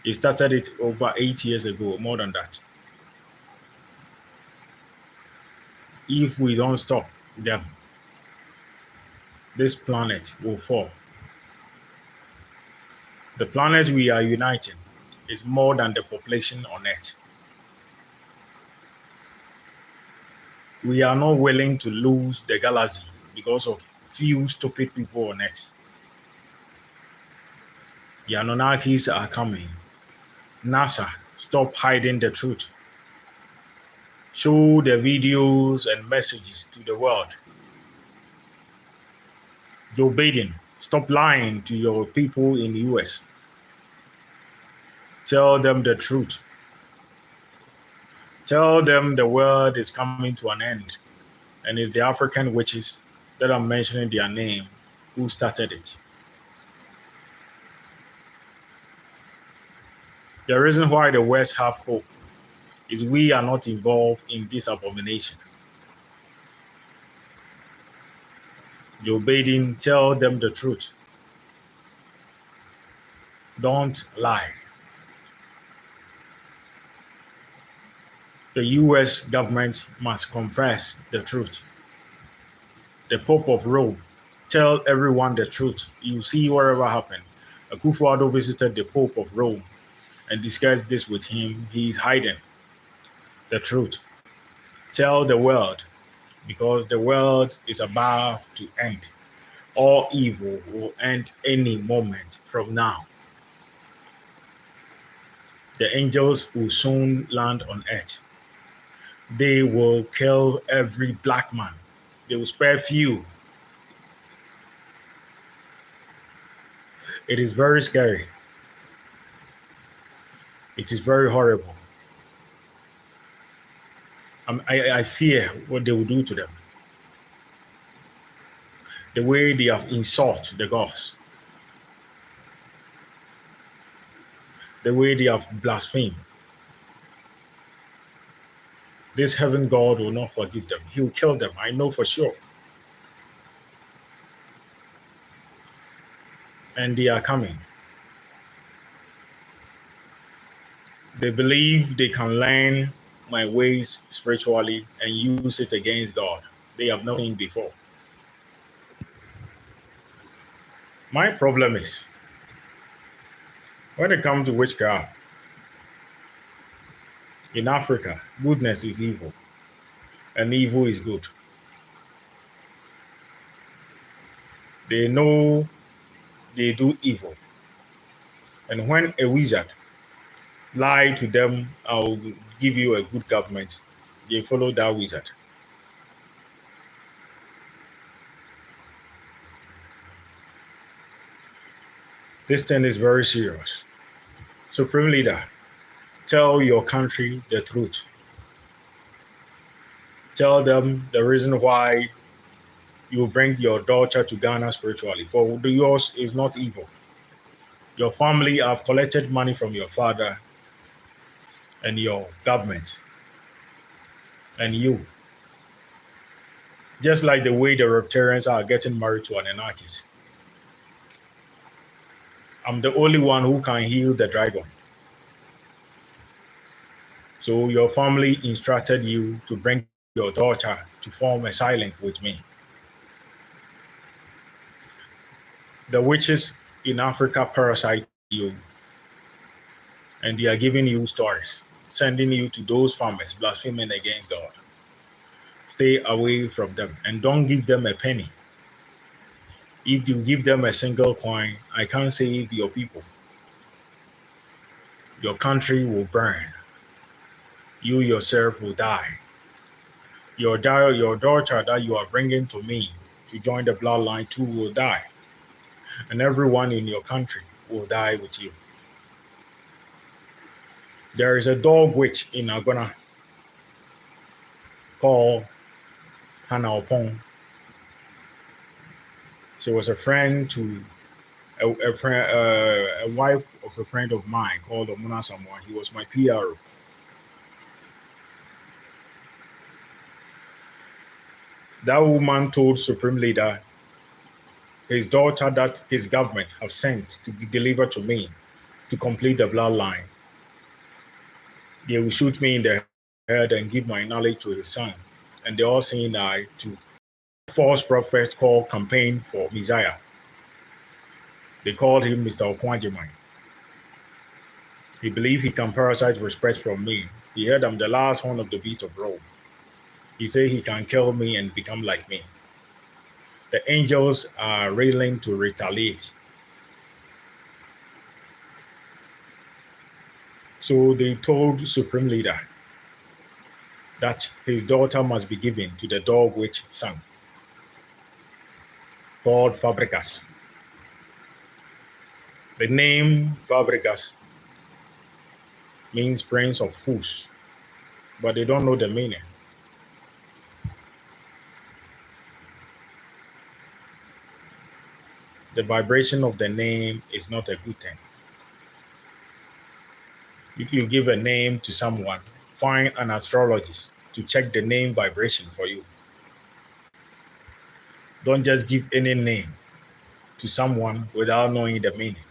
They started it over 8 years ago, more than that. If we don't stop them, this planet will fall. The planet we are uniting is more than the population on Earth. We are not willing to lose the galaxy because of few stupid people on Earth. The Anunnakis are coming. NASA Stop hiding the truth. Show the videos and messages to the world. Joe Biden, stop lying to your people in the US. Tell them the truth. Tell them the world is coming to an end. And it's the African witches that I'm mentioning their name who started it. The reason why the West have hope is we are not involved in this abomination. Joe Biden, tell them the truth. Don't lie. The US government must confess the truth. The Pope of Rome, tell everyone the truth. You see whatever happened. Akufo-Addo visited the Pope of Rome and discussed this with him. He is hiding the truth. Tell the world, because the world is about to end. All evil will end any moment from now. The angels will soon land on earth. They will kill every black man. They will spare few. It is very scary. It is very horrible. I fear what they will do to them. The way they have insulted the gods. The way they have blasphemed. This heaven God will not forgive them. He will kill them. I know for sure. And they are coming. They believe they can learn my ways spiritually and use it against God. They have not seen before. My problem is, when it comes to witchcraft, in Africa, goodness is evil, and evil is good. They know they do evil. And when a wizard lie to them, I'll give you a good government, they follow that wizard. This thing is very serious. Supreme Leader, tell your country the truth. Tell them the reason why you bring your daughter to Ghana spiritually. For yours is not evil. Your family have collected money from your father and your government and you. Just like the way the reptilians are getting married to an anarchist. I'm the only one who can heal the dragon. So your family instructed you to bring your daughter to form a silent with me. The witches in Africa parasite you, and they are giving you stories, sending you to those farmers blaspheming against God. Stay away from them and don't give them a penny. If you give them a single coin, I can't save your people. Your country will burn. You yourself will die. Your daughter that you are bringing to me to join the bloodline too will die. And everyone in your country will die with you. There is a dog witch in Agona called Hannah Opong. She was a friend to a wife of a friend of mine called Omuna Samoa. He was my PRO. That woman told Supreme Leader his daughter that his government have sent to be delivered to me to complete the bloodline. They will shoot me in the head and give my knowledge to his son. And they all saying I to false prophet called campaign for Messiah. They called him Mr. Okwanjimai. He believed he can parasite respect from me. He heard I'm the last one of the beast of Rome. He said he can kill me and become like me. The angels are railing to retaliate. So they told Supreme Leader that his daughter must be given to the dog witch son called Fabregas. The name Fabregas means prince of fools, but they don't know the meaning. The vibration of the name is not a good thing. If you give a name to someone, find an astrologist to check the name vibration for you. Don't just give any name to someone without knowing the meaning.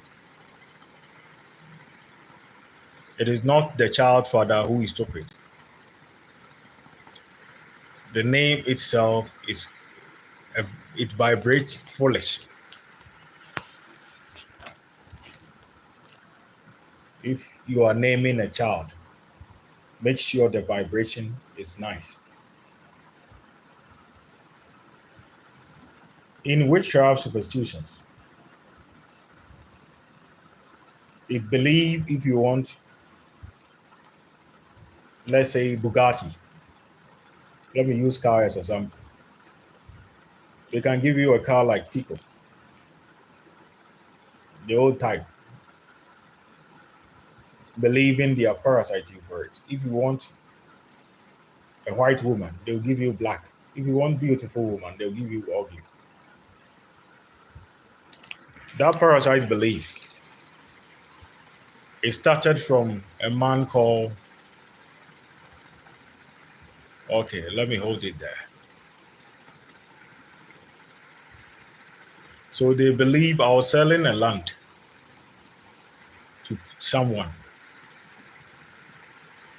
It is not the child father who is stupid. The name itself it vibrates foolish. If you are naming a child, make sure the vibration is nice. In witchcraft superstitions, it believe if you want, let's say Bugatti. Let me use car as an example. They can give you a car like Tico, the old type, believing they are parasiting for it. If you want a white woman, they'll give you black. If you want beautiful woman, they'll give you ugly. That parasite belief, it started from a man called, okay, let me hold it there. So they believe I was selling a land to someone.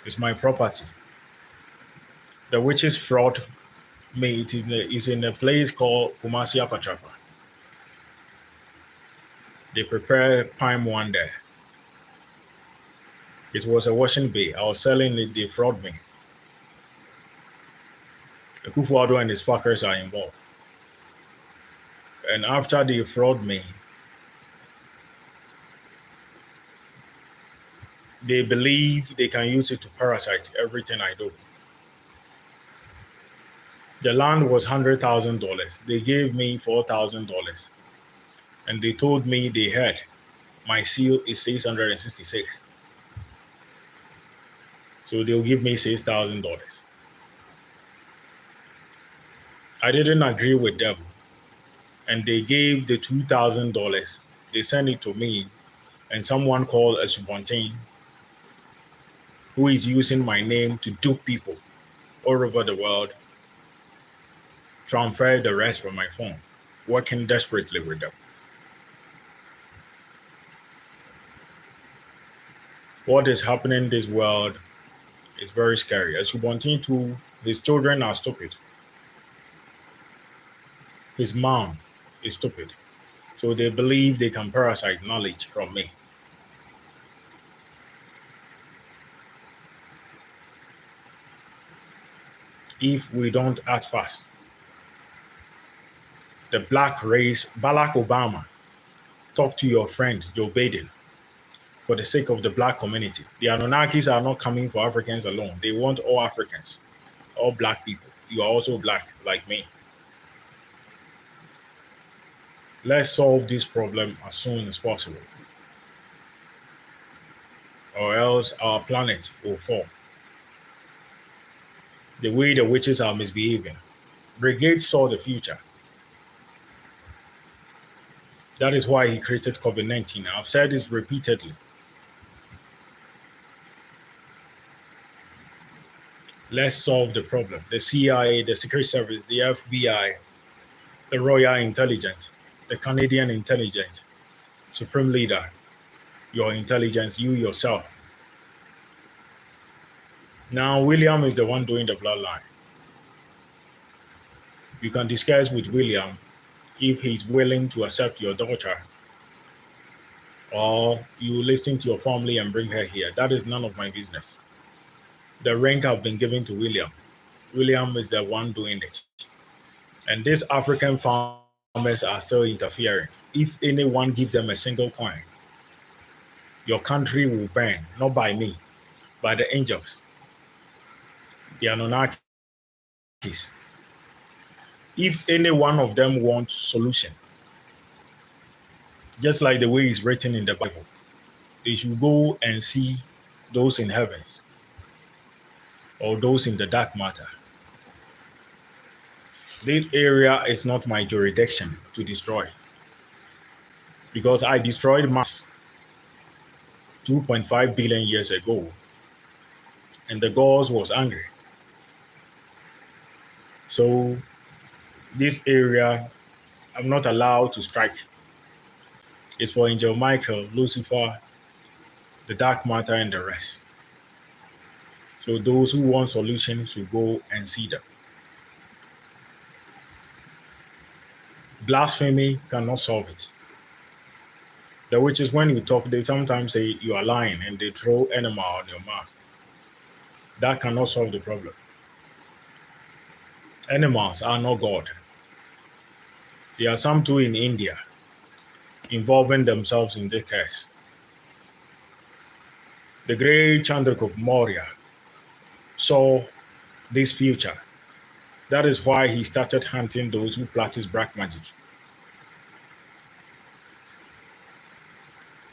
It's my property. The witches fraud me. It is in a place called Kumasi Apatrapa. They prepare palm one there. It was a washing bay. I was selling it, they fraud me. Akufo-Addo and his fuckers are involved. And after they fraud me, they believe they can use it to parasite everything I do. The land was $100,000. They gave me $4,000. And they told me they had my seal is 666. So they'll give me $6,000. I didn't agree with them. And they gave the $2,000. They sent it to me and someone called a Subontain who is using my name to dupe people all over the world, transfer the rest from my phone, working desperately with them. What is happening in this world is very scary. As Subontain too, his children are stupid. His mom is stupid. So they believe they can parasite knowledge from me. If we don't act fast, the black race, Barack Obama, talk to your friend Joe Biden for the sake of the black community. The Anunnakis are not coming for Africans alone. They want all Africans, all black people. You are also black like me. Let's solve this problem as soon as possible, or else our planet will fall. The way the witches are misbehaving. Brigade saw the future. That is why he created COVID-19. I've said this repeatedly. Let's solve the problem. The CIA, the Secret Service, the FBI, the Royal Intelligence, the Canadian Intelligence, Supreme Leader, your intelligence, you yourself. Now, William is the one doing the bloodline. You can discuss with William if he's willing to accept your daughter, or you listen to your family and bring her here. That is none of my business. The rank have been given to William. William is the one doing it. And these African farmers are still interfering. If anyone give them a single coin, Your country will burn, not by me, by the angels, the Anunnakis. If any one of them wants solution, just like the way it's written in the Bible, they should go and see those in heavens or those in the dark matter. This area is not my jurisdiction to destroy, because I destroyed Mars 2.5 billion years ago, and the gods was angry. So this area, I'm not allowed to strike. It's for Angel Michael, Lucifer, the dark matter, and the rest. So those who want solutions should go and see them. Blasphemy cannot solve it. The witches, when you talk, they sometimes say you are lying and they throw enema on your mouth. That cannot solve the problem. Animals are not God. There are some too in India involving themselves in this case. The great Chandragupta Maurya saw this future. That is why he started hunting those who practice black magic.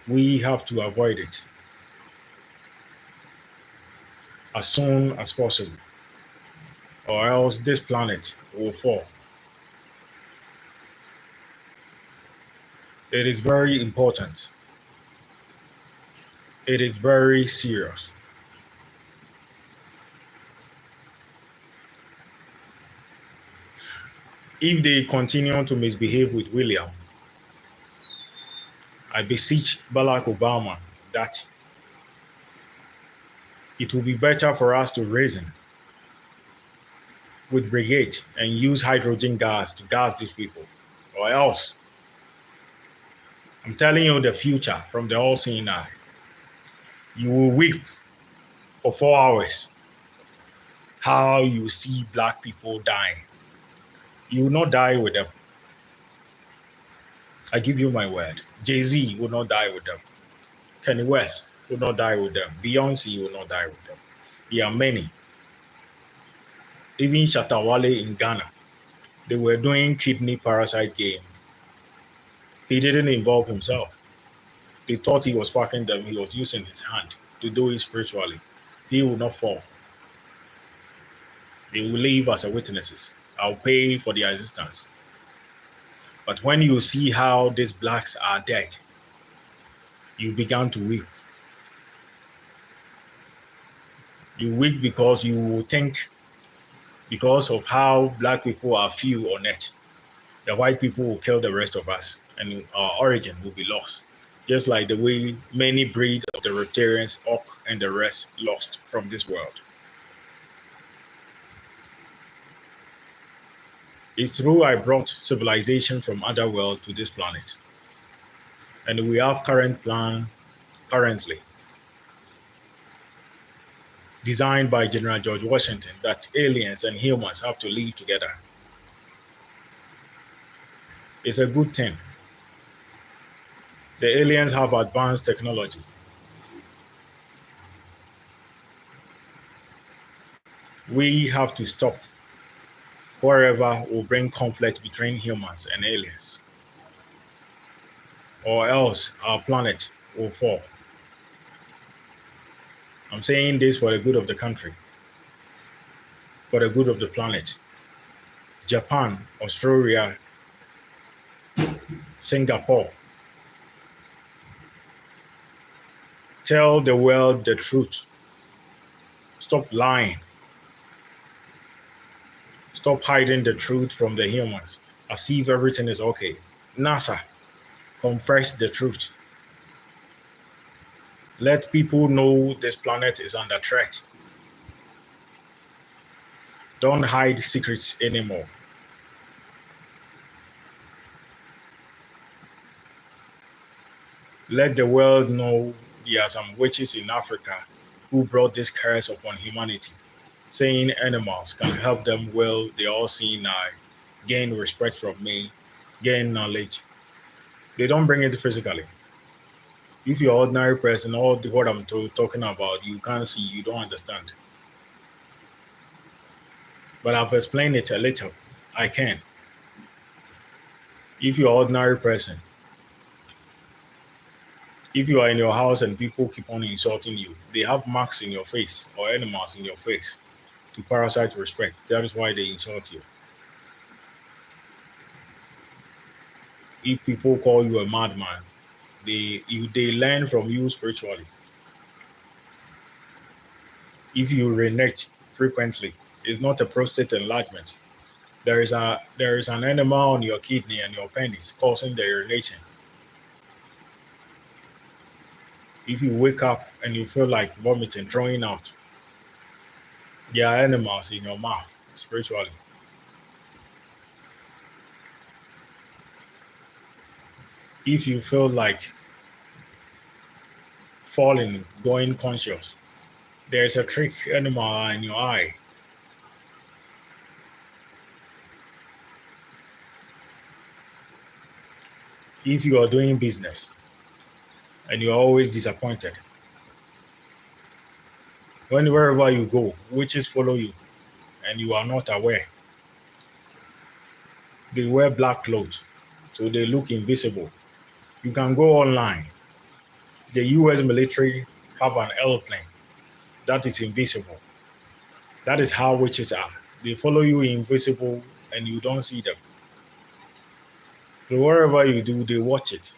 We have to avoid it as soon as possible, or else this planet will fall. It is very important. It is very serious. If they continue to misbehave with William, I beseech Barack Obama that it will be better for us to reason with brigade and use hydrogen gas to gas these people, or else I'm telling you the future from the all-seeing eye. You will weep for 4 hours how you see black people dying. You will not die with them. I give you my word. Jay-Z will not die with them. Kanye West will not die with them. Beyonce will not die with them. There are many. Even Shatta Wale in Ghana, they were doing kidney parasite game. He didn't involve himself. They thought he was fucking them. He was using his hand to do it spiritually. He will not fall. They will live as witnesses. I'll pay for their existence. But when you see how these blacks are dead, you began to weep. You weep because you think, because of how black people are few on earth, the white people will kill the rest of us and our origin will be lost. Just like the way many breed of the reptilians, Orc, and the rest lost from this world. It's true I brought civilization from other world to this planet. And we have current plan currently designed by General George Washington that aliens and humans have to live together. It's a good thing. The aliens have advanced technology. We have to stop wherever will bring conflict between humans and aliens, or else our planet will fall. I'm saying this for the good of the country, for the good of the planet. Japan, Australia, Singapore. Tell the world the truth. Stop lying. Stop hiding the truth from the humans as if everything is okay. NASA, confess the truth. Let people know this planet is under threat. Don't hide secrets anymore. Let the world know there are some witches in Africa who brought this curse upon humanity, saying animals can help them will the all-seeing eye, gain respect from me, gain knowledge. They don't bring it physically. If you're an ordinary person, what I'm talking about, you can't see, you don't understand. But I've explained it a little. I can. If you're an ordinary person, if you are in your house and people keep on insulting you, they have marks in your face or animals in your face to parasite respect. That is why they insult you. If people call you a madman, they learn from you spiritually. If you urinate frequently, it's not a prostate enlargement. There is an enema on your kidney and your penis causing the urination. If you wake up and you feel like vomiting, throwing out, there are enemas in your mouth spiritually. If you feel like falling, going conscious, there's a trick enema in your eye. If you are doing business and you're always disappointed, wherever you go, witches follow you and you are not aware. They wear black clothes, so they look invisible. You can go online. The US military have an airplane that is invisible. That is how witches are. They follow you invisible and you don't see them. So wherever you do, they watch it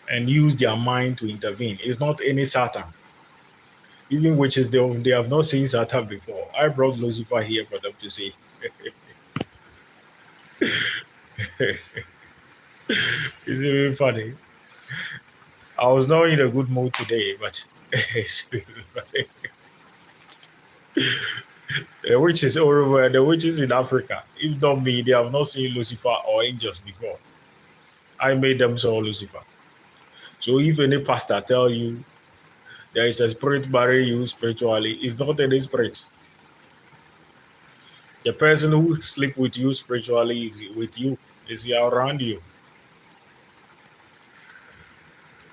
and use their mind to intervene. It's not any Satan. Even witches, they have not seen Satan before. I brought Lucifer here for them to see. It's really funny. I was not in a good mood today, but it's really funny. The witches over the witches in Africa, if not me, they have not seen Lucifer or angels before. I made them saw Lucifer. So if any pastor tell you there is a spirit burying you spiritually, it's not any spirit. The person who sleep with you spiritually is with you, is around you.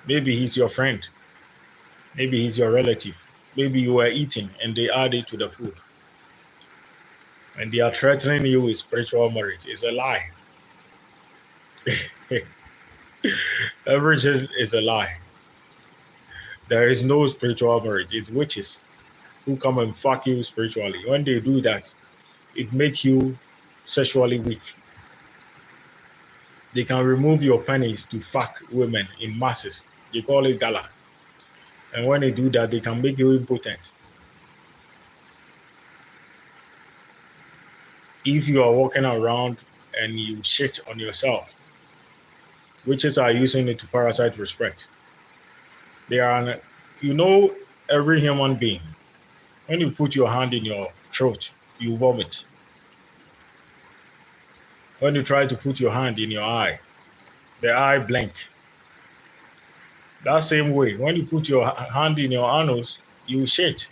Maybe he's your friend. Maybe he's your relative. Maybe you were eating and they add it to the food. And they are threatening you with spiritual marriage. It's a lie. Everything is a lie. There is no spiritual marriage. It's witches who come and fuck you spiritually. When they do that, it makes you sexually weak. They can remove your pennies to fuck women in masses. They call it gala. And when they do that, they can make you impotent. If you are walking around and you shit on yourself, witches are using it to parasite respect. They are, every human being, when you put your hand in your throat, you vomit. When you try to put your hand in your eye, the eye blink. That same way, when you put your hand in your anus, you shit.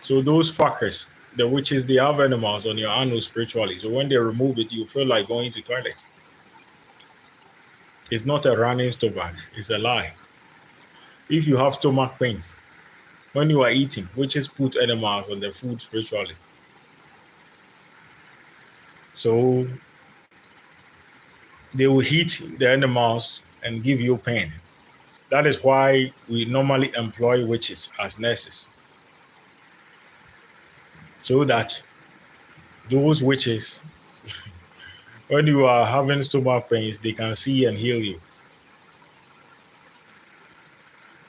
So those fuckers, the witches, they have animals on your anus spiritually. So when they remove it, you feel like going to toilet. It's not a running stomach. It's a lie. If you have stomach pains, when you are eating, witches put animals on the food spiritually. So they will heat the animals and give you pain. That is why we normally employ witches as nurses. So that those witches, when you are having stomach pains, they can see and heal you.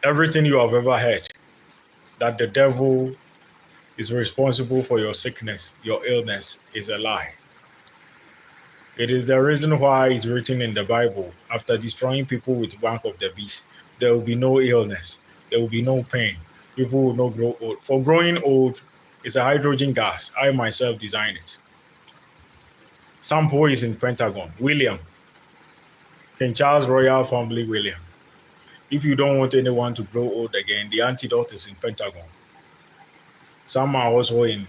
Everything you have ever heard, that the devil is responsible for your sickness, your illness, is a lie. It is the reason why it's written in the Bible, after destroying people with mark of the beast, there will be no illness, there will be no pain, people will not grow old. For growing old, it's a hydrogen gas. I myself designed it. Sample is in Pentagon. William, King Charles Royal Family William. If you don't want anyone to grow old again, the antidote is in Pentagon. Some are also in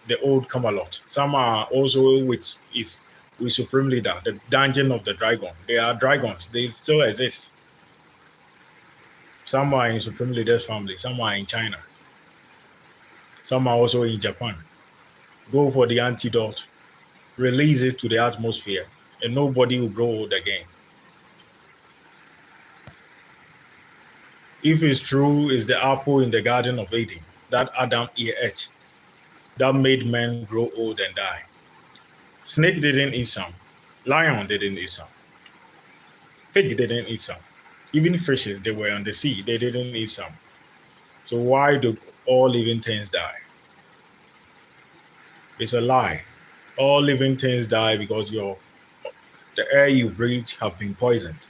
the old Camelot. Some are also with is with Supreme Leader, the Dungeon of the Dragon. They are dragons. They still exist. Some are in Supreme Leader's family. Some are in China. Some are also in Japan. Go for the antidote. Release it to the atmosphere. And nobody will grow old again. If it's true, it's the apple in the Garden of Eden that Adam ate that made men grow old and die. Snake didn't eat some. Lion didn't eat some. Pig didn't eat some. Even fishes, they were on the sea, they didn't eat some. So why do all living things die? It's a lie. All living things die because the air you breathe have been poisoned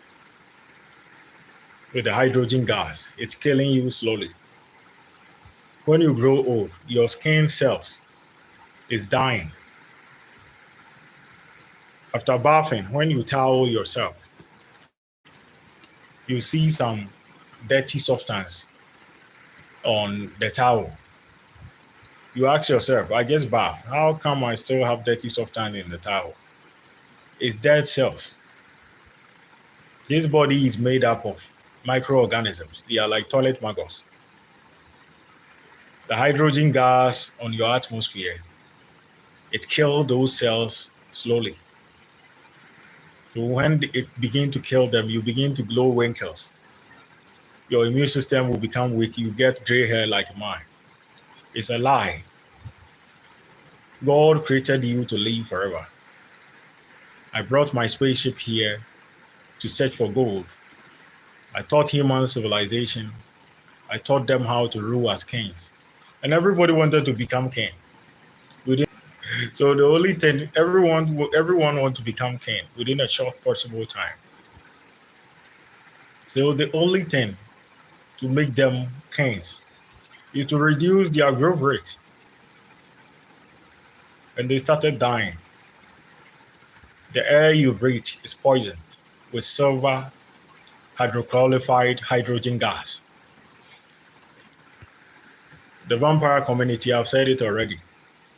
with the hydrogen gas. It's killing you slowly. When you grow old, your skin cells is dying. After bathing, when you towel yourself, you see some dirty substance on the towel. You ask yourself, I just bath. How come I still have dirty substance in the towel? It's dead cells. This body is made up of microorganisms. They are like toilet maggots. The hydrogen gas on your atmosphere, it kills those cells slowly. So when it begins to kill them, you begin to glow wrinkles. Your immune system will become weak. You get gray hair like mine. It's a lie. God created you to live forever. I brought my spaceship here to search for gold. I taught human civilization. I taught them how to rule as kings. And everybody wanted to become king. So the only thing, everyone wants to become king within a short possible time. So the only thing to make them kings is to reduce their growth rate. And they started dying. The air you breathe is poisoned with silver hydroqualified hydrogen gas. The vampire community, I've said it already.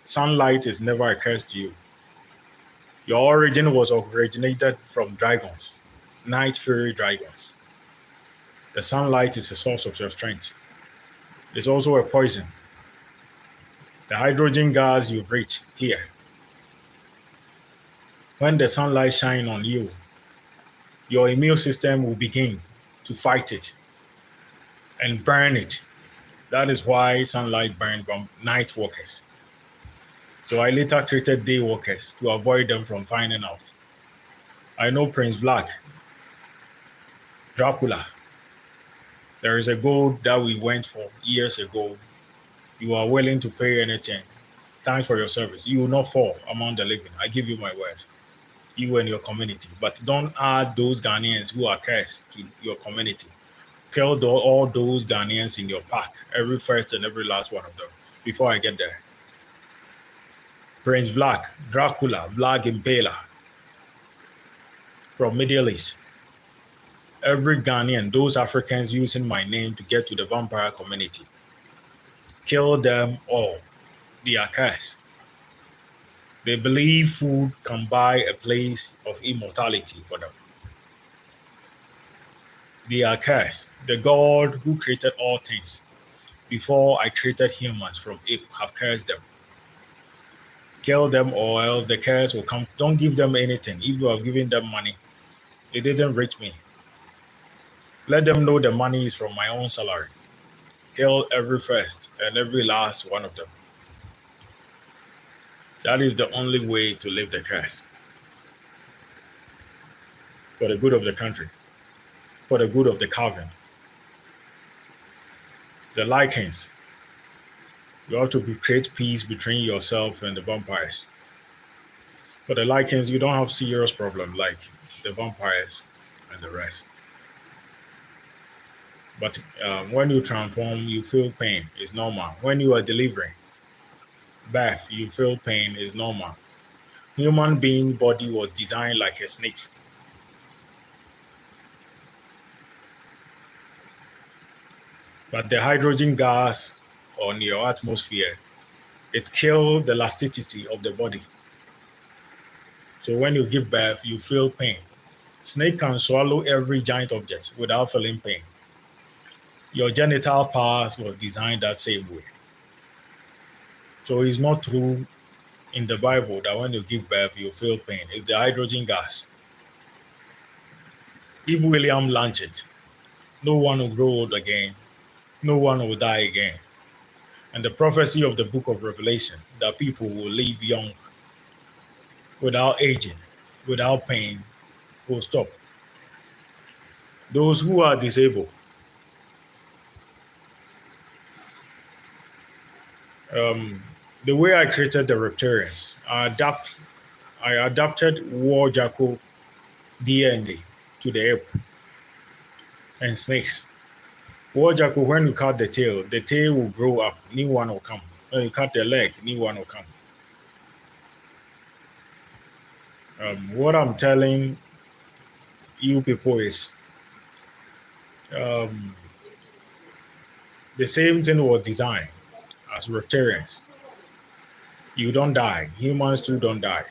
Sunlight is never a curse to you. Your origin was originated from dragons, night fairy dragons. The sunlight is a source of your strength. It's also a poison. The hydrogen gas you breathe here. When the sunlight shines on you, your immune system will begin to fight it and burn it. That is why sunlight burns night walkers. So I later created day walkers to avoid them from finding out. I know Prince Black, Dracule. There is a gold that we went for years ago. You are willing to pay anything. Thanks for your service. You will not fall among the living. I give you my word. You and your community. But don't add those Ghanaians who are cursed to your community. Kill all those Ghanaians in your pack, every first and every last one of them, before I get there. Prince Black, Dracula, Black Impaler from Middle East. Every Ghanaian, those Africans using my name to get to the vampire community. Kill them all. They are cursed. They believe food can buy a place of immortality for them. They are cursed. The God who created all things before I created humans from ape have cursed them. Kill them or else the curse will come. Don't give them anything. If you have given them money, it didn't reach me. Let them know the money is from my own salary. Kill every first and every last one of them. That is the only way to live the curse. For the good of the country. For the good of the coven. The lichens. You have to create peace between yourself and the vampires. For the lichens, you don't have serious problems like the vampires and the rest. But when you transform, you feel pain. It's normal. When you are delivering birth, you feel pain. It's normal. Human being body was designed like a snake. But the hydrogen gas on your atmosphere, it kills the elasticity of the body. So when you give birth, you feel pain. Snake can swallow every giant object without feeling pain. Your genital parts were designed that same way. So it's not true in the Bible that when you give birth, you feel pain. It's the hydrogen gas. If William launched it, no one will grow old again. No one will die again. And the prophecy of the book of Revelation that people will live young without aging, without pain, will stop. Those who are disabled, the way I created the reptilians, I adapted war jackal DNA to the ape and snakes. War jackal, when you cut the tail will grow up, new one will come. When you cut the leg, new one will come. What I'm telling you people is the same thing was designed as reptilians. You don't die. Humans too don't die.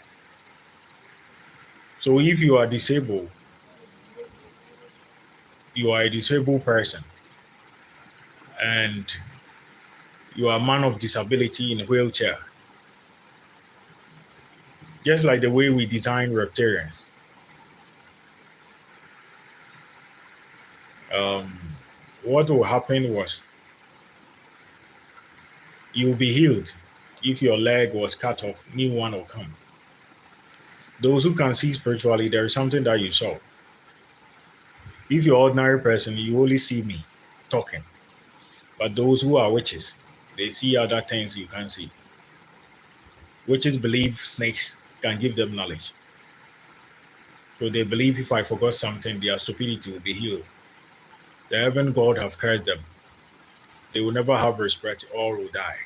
So if you are disabled, you are a disabled person, and you are a man of disability in a wheelchair. Just like the way we design reptilians. What will happen was you will be healed. If your leg was cut off, new one will come. Those who can see spiritually, there is something that you saw. If you're an ordinary person, you only see me talking. But those who are witches, they see other things you can't see. Witches believe snakes can give them knowledge. So they believe if I forgot something, their stupidity will be healed. The heaven God have cursed them. They will never have respect, all will die.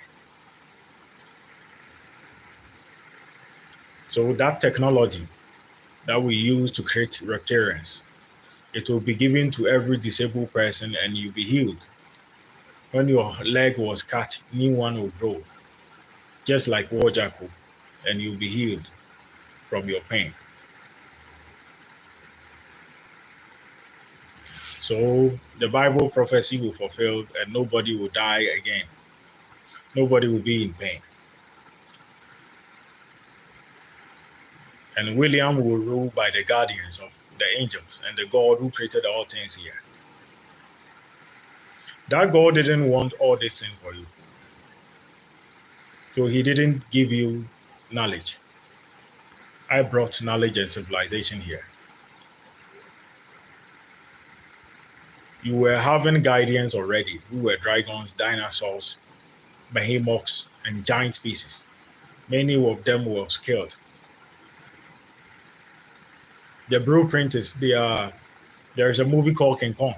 So that technology that we use to create reptilians, it will be given to every disabled person and you'll be healed. When your leg was cut, new one will grow, just like war jackal, and you'll be healed from your pain. So the Bible prophecy will fulfill and nobody will die again. Nobody will be in pain. And William will rule by the guardians of the angels and the God who created all things here. That God didn't want all this thing for you. So he didn't give you knowledge. I brought knowledge and civilization here. You were having guardians already who were dragons, dinosaurs, behemoths, and giant species. Many of them were killed. The blueprint is there's a movie called King Kong.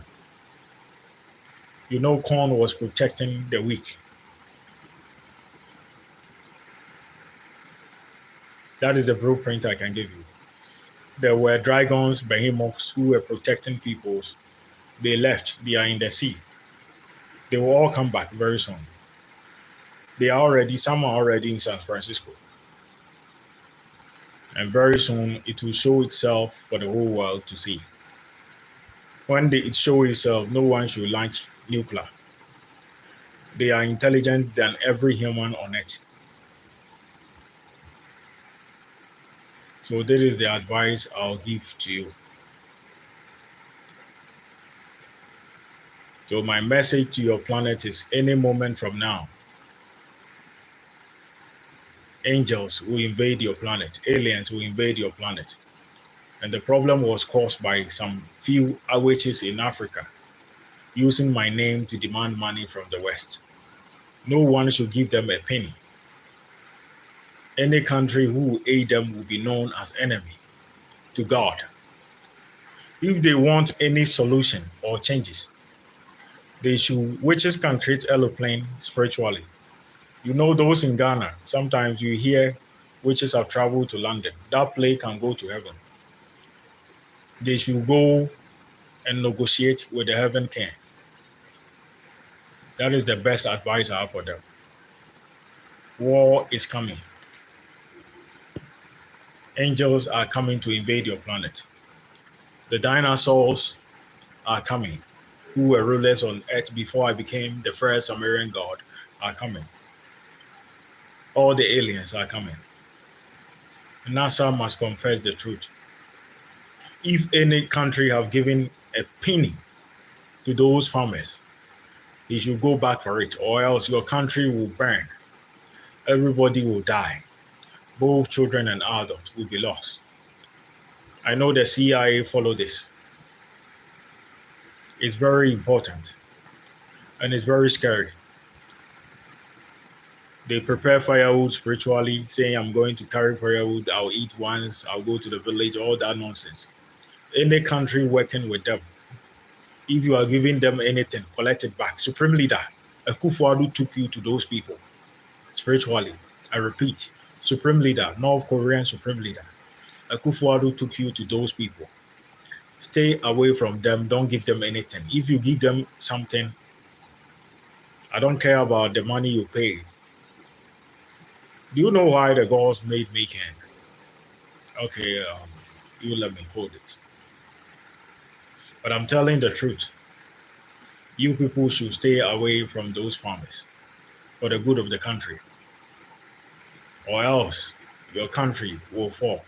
You know, Kong was protecting the weak. That is the blueprint I can give you. There were dragons, behemoths who were protecting peoples. They left. They are in the sea. They will all come back very soon. Some are already in San Francisco. And very soon it will show itself for the whole world to see. When it shows itself, no one should launch nuclear. They are intelligent than every human on earth. So this is the advice I'll give to you. So my message to your planet is any moment from now, angels will invade your planet. Aliens will invade your planet. And the problem was caused by some few witches in Africa using my name to demand money from the West. No one should give them a penny. Any country who will aid them will be known as enemy to God. If they want any solution or changes, witches can create aeroplane spiritually. You know, those in Ghana, sometimes you hear witches have traveled to London. That plane can go to heaven. They should go and negotiate with the heaven king. That is the best advice I have for them. War is coming. Angels are coming to invade your planet. The dinosaurs are coming, who were rulers on earth before I became the first Sumerian god, are coming. All the aliens are coming. NASA must confess the truth. If any country have given a penny to those farmers, you should go back for it, or else your country will burn. Everybody will die. Both children and adults will be lost. I know the CIA follow this. It's very important and it's very scary. They prepare firewood spiritually, saying, I'm going to carry firewood, I'll eat once, I'll go to the village, all that nonsense. Any country working with them, if you are giving them anything, collect it back. Supreme Leader, Akufo-Addo took you to those people spiritually. I repeat, Supreme Leader, North Korean Supreme Leader, Akufo-Addo took you to those people. Stay away from them. Don't give them anything. If you give them something, I don't care about the money you paid. Do you know why the gods made Mayhem? Okay, you let me hold it. But I'm telling the truth. You people should stay away from those farmers for the good of the country, or else your country will fall.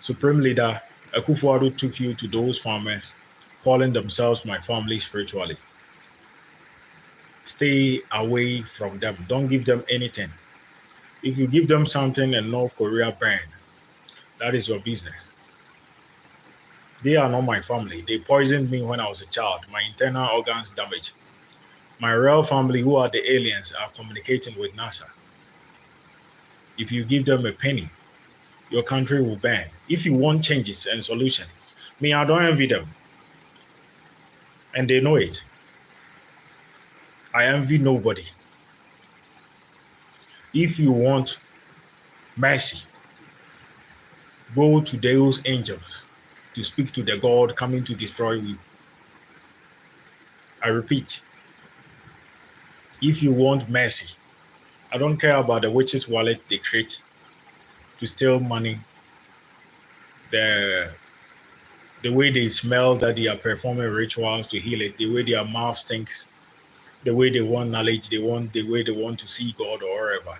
Supreme Leader Akufo-Addo took you to those farmers, calling themselves my family spiritually. Stay away from them. Don't give them anything. If you give them something and North Korea burn, that is your business. They are not my family. They poisoned me when I was a child. My internal organs damaged. My real family, who are the aliens, are communicating with NASA. If you give them a penny, your country will burn. If you want changes and solutions, me, I don't envy them. And they know it. I envy nobody. If you want mercy, go to those angels to speak to the God coming to destroy you. I repeat, if you want mercy, I don't care about the witch's wallet they create to steal money, the way they smell that they are performing rituals to heal it, the way their mouth stinks, the way they want knowledge, the way they want to see God or whatever.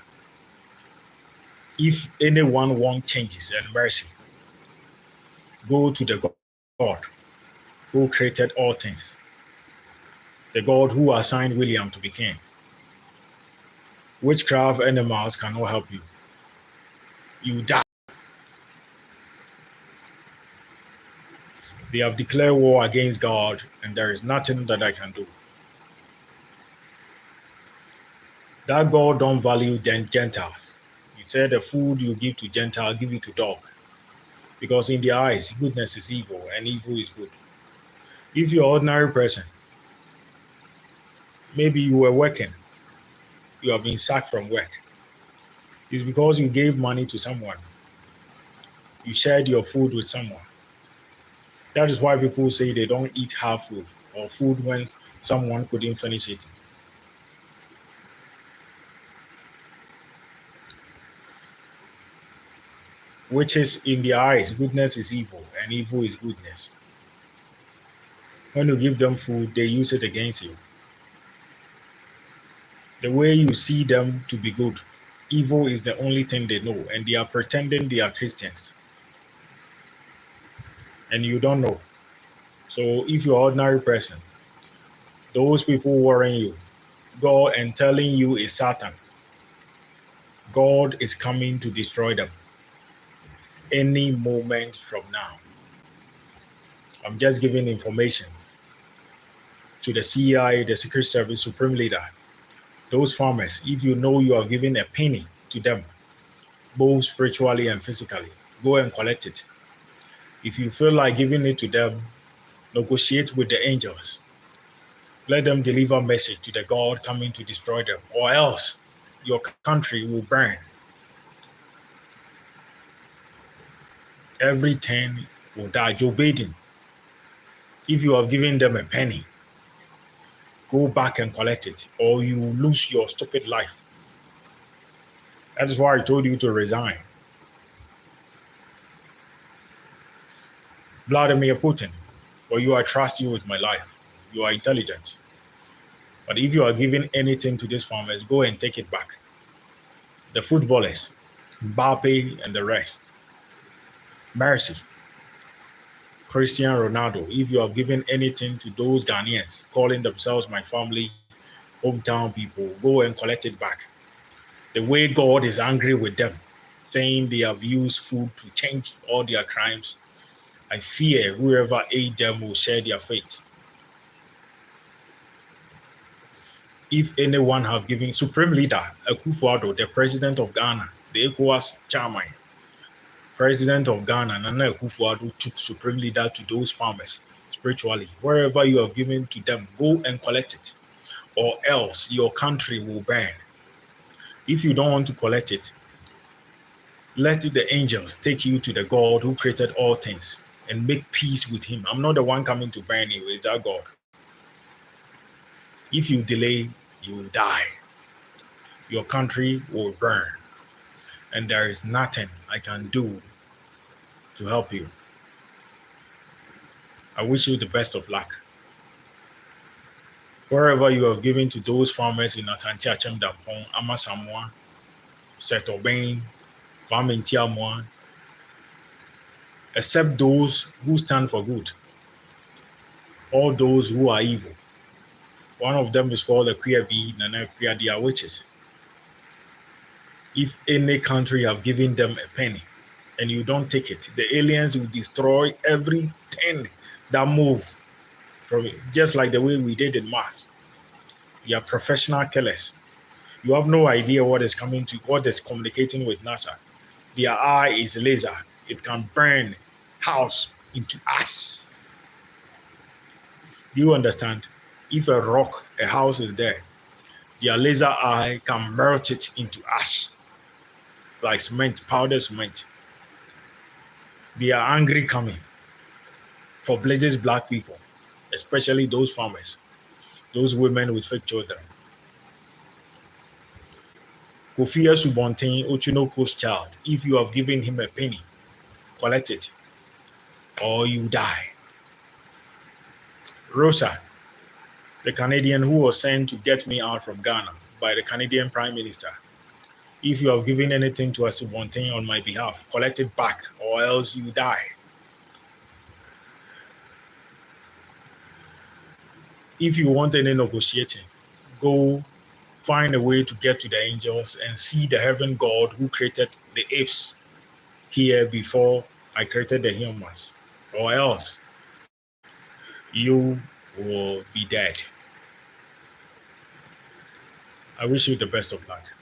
If anyone wants changes and mercy, go to the God who created all things, the God who assigned William to be king. Witchcraft animals cannot help you. You die. They have declared war against God, and there is nothing that I can do. That God don't value Gentiles. He said the food you give to Gentile, give it to dog. Because in their eyes, goodness is evil and evil is good. If you're an ordinary person, maybe you were working, you have been sacked from work. It's because you gave money to someone. You shared your food with someone. That is why people say they don't eat half food or food when someone couldn't finish it. Which is in their eyes, goodness is evil and evil is goodness. When you give them food, they use it against you. The way you see them to be good, evil is the only thing they know, and they are pretending they are Christians. And you don't know. So if you're an ordinary person, those people worrying you, God and telling you is Satan. God is coming to destroy them any moment from now. I'm just giving information to the CIA, the Secret Service, Supreme Leader. Those farmers, if you know you have given a penny to them, both spiritually and physically, go and collect it. If you feel like giving it to them, negotiate with the angels. Let them deliver a message to the God coming to destroy them, or else your country will burn. Everything will die. Joe Biden, if you have given them a penny, go back and collect it, or you lose your stupid life. That is why I told you to resign. Vladimir Putin, or you I trust you with my life. You are intelligent. But if you are giving anything to these farmers, go and take it back. The footballers, Mbappe and the rest. Mercy. Cristiano Ronaldo, if you are giving anything to those Ghanaians calling themselves my family, hometown people, go and collect it back. The way God is angry with them, saying they have used food to change all their crimes, I fear whoever ate them will share their fate. If anyone have given Supreme Leader Akufo-Addo, the President of Ghana, the ECOWAS chairman, President of Ghana, Nana Akufo-Addo took Supreme Leader to those farmers spiritually. Wherever you have given to them, go and collect it, or else your country will burn. If you don't want to collect it, let the angels take you to the God who created all things and make peace with him. I'm not the one coming to burn you, it's that God. If you delay, you will die. Your country will burn. And there is nothing I can do to help you. I wish you the best of luck. Wherever you have given to those farmers in Asante Achem Dampong, Amasamoa, Setobain, Kwame, except those who stand for good, all those who are evil. One of them is called the Kriyabi, Nana Kriya, they are witches. If any country have given them a penny and you don't take it, the aliens will destroy everything that move from it, just like the way we did in Mars. They are professional killers. You have no idea what is communicating with NASA. Their eye is laser. It can burn house into ash. Do you understand? If a rock, a house is there, their laser eye can melt it into ash, like cement, powdered cement. They are angry coming for Blade's black people, especially those farmers, those women with fake children. Kofia Subontin, Ochinoko's child, if you have given him a penny, collect it, or you die. Rosa, the Canadian who was sent to get me out from Ghana by the Canadian Prime Minister, if you have given anything to Subontin on my behalf, collect it back, or else you die. If you want any negotiating, go find a way to get to the angels and see the heaven God who created the apes here before I created the humans, or else you will be dead. I wish you the best of luck.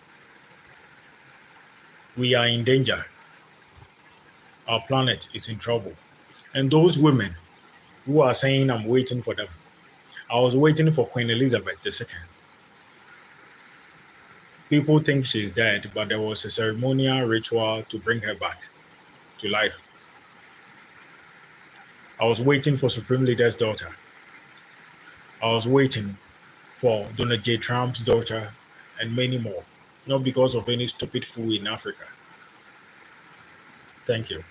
We are in danger. Our planet is in trouble. And those women who are saying I'm waiting for them, I was waiting for Queen Elizabeth II. People think she's dead, but there was a ceremonial ritual to bring her back to life. I was waiting for Supreme Leader's daughter. I was waiting for Donald J. Trump's daughter and many more, not because of any stupid fool in Africa. Thank you.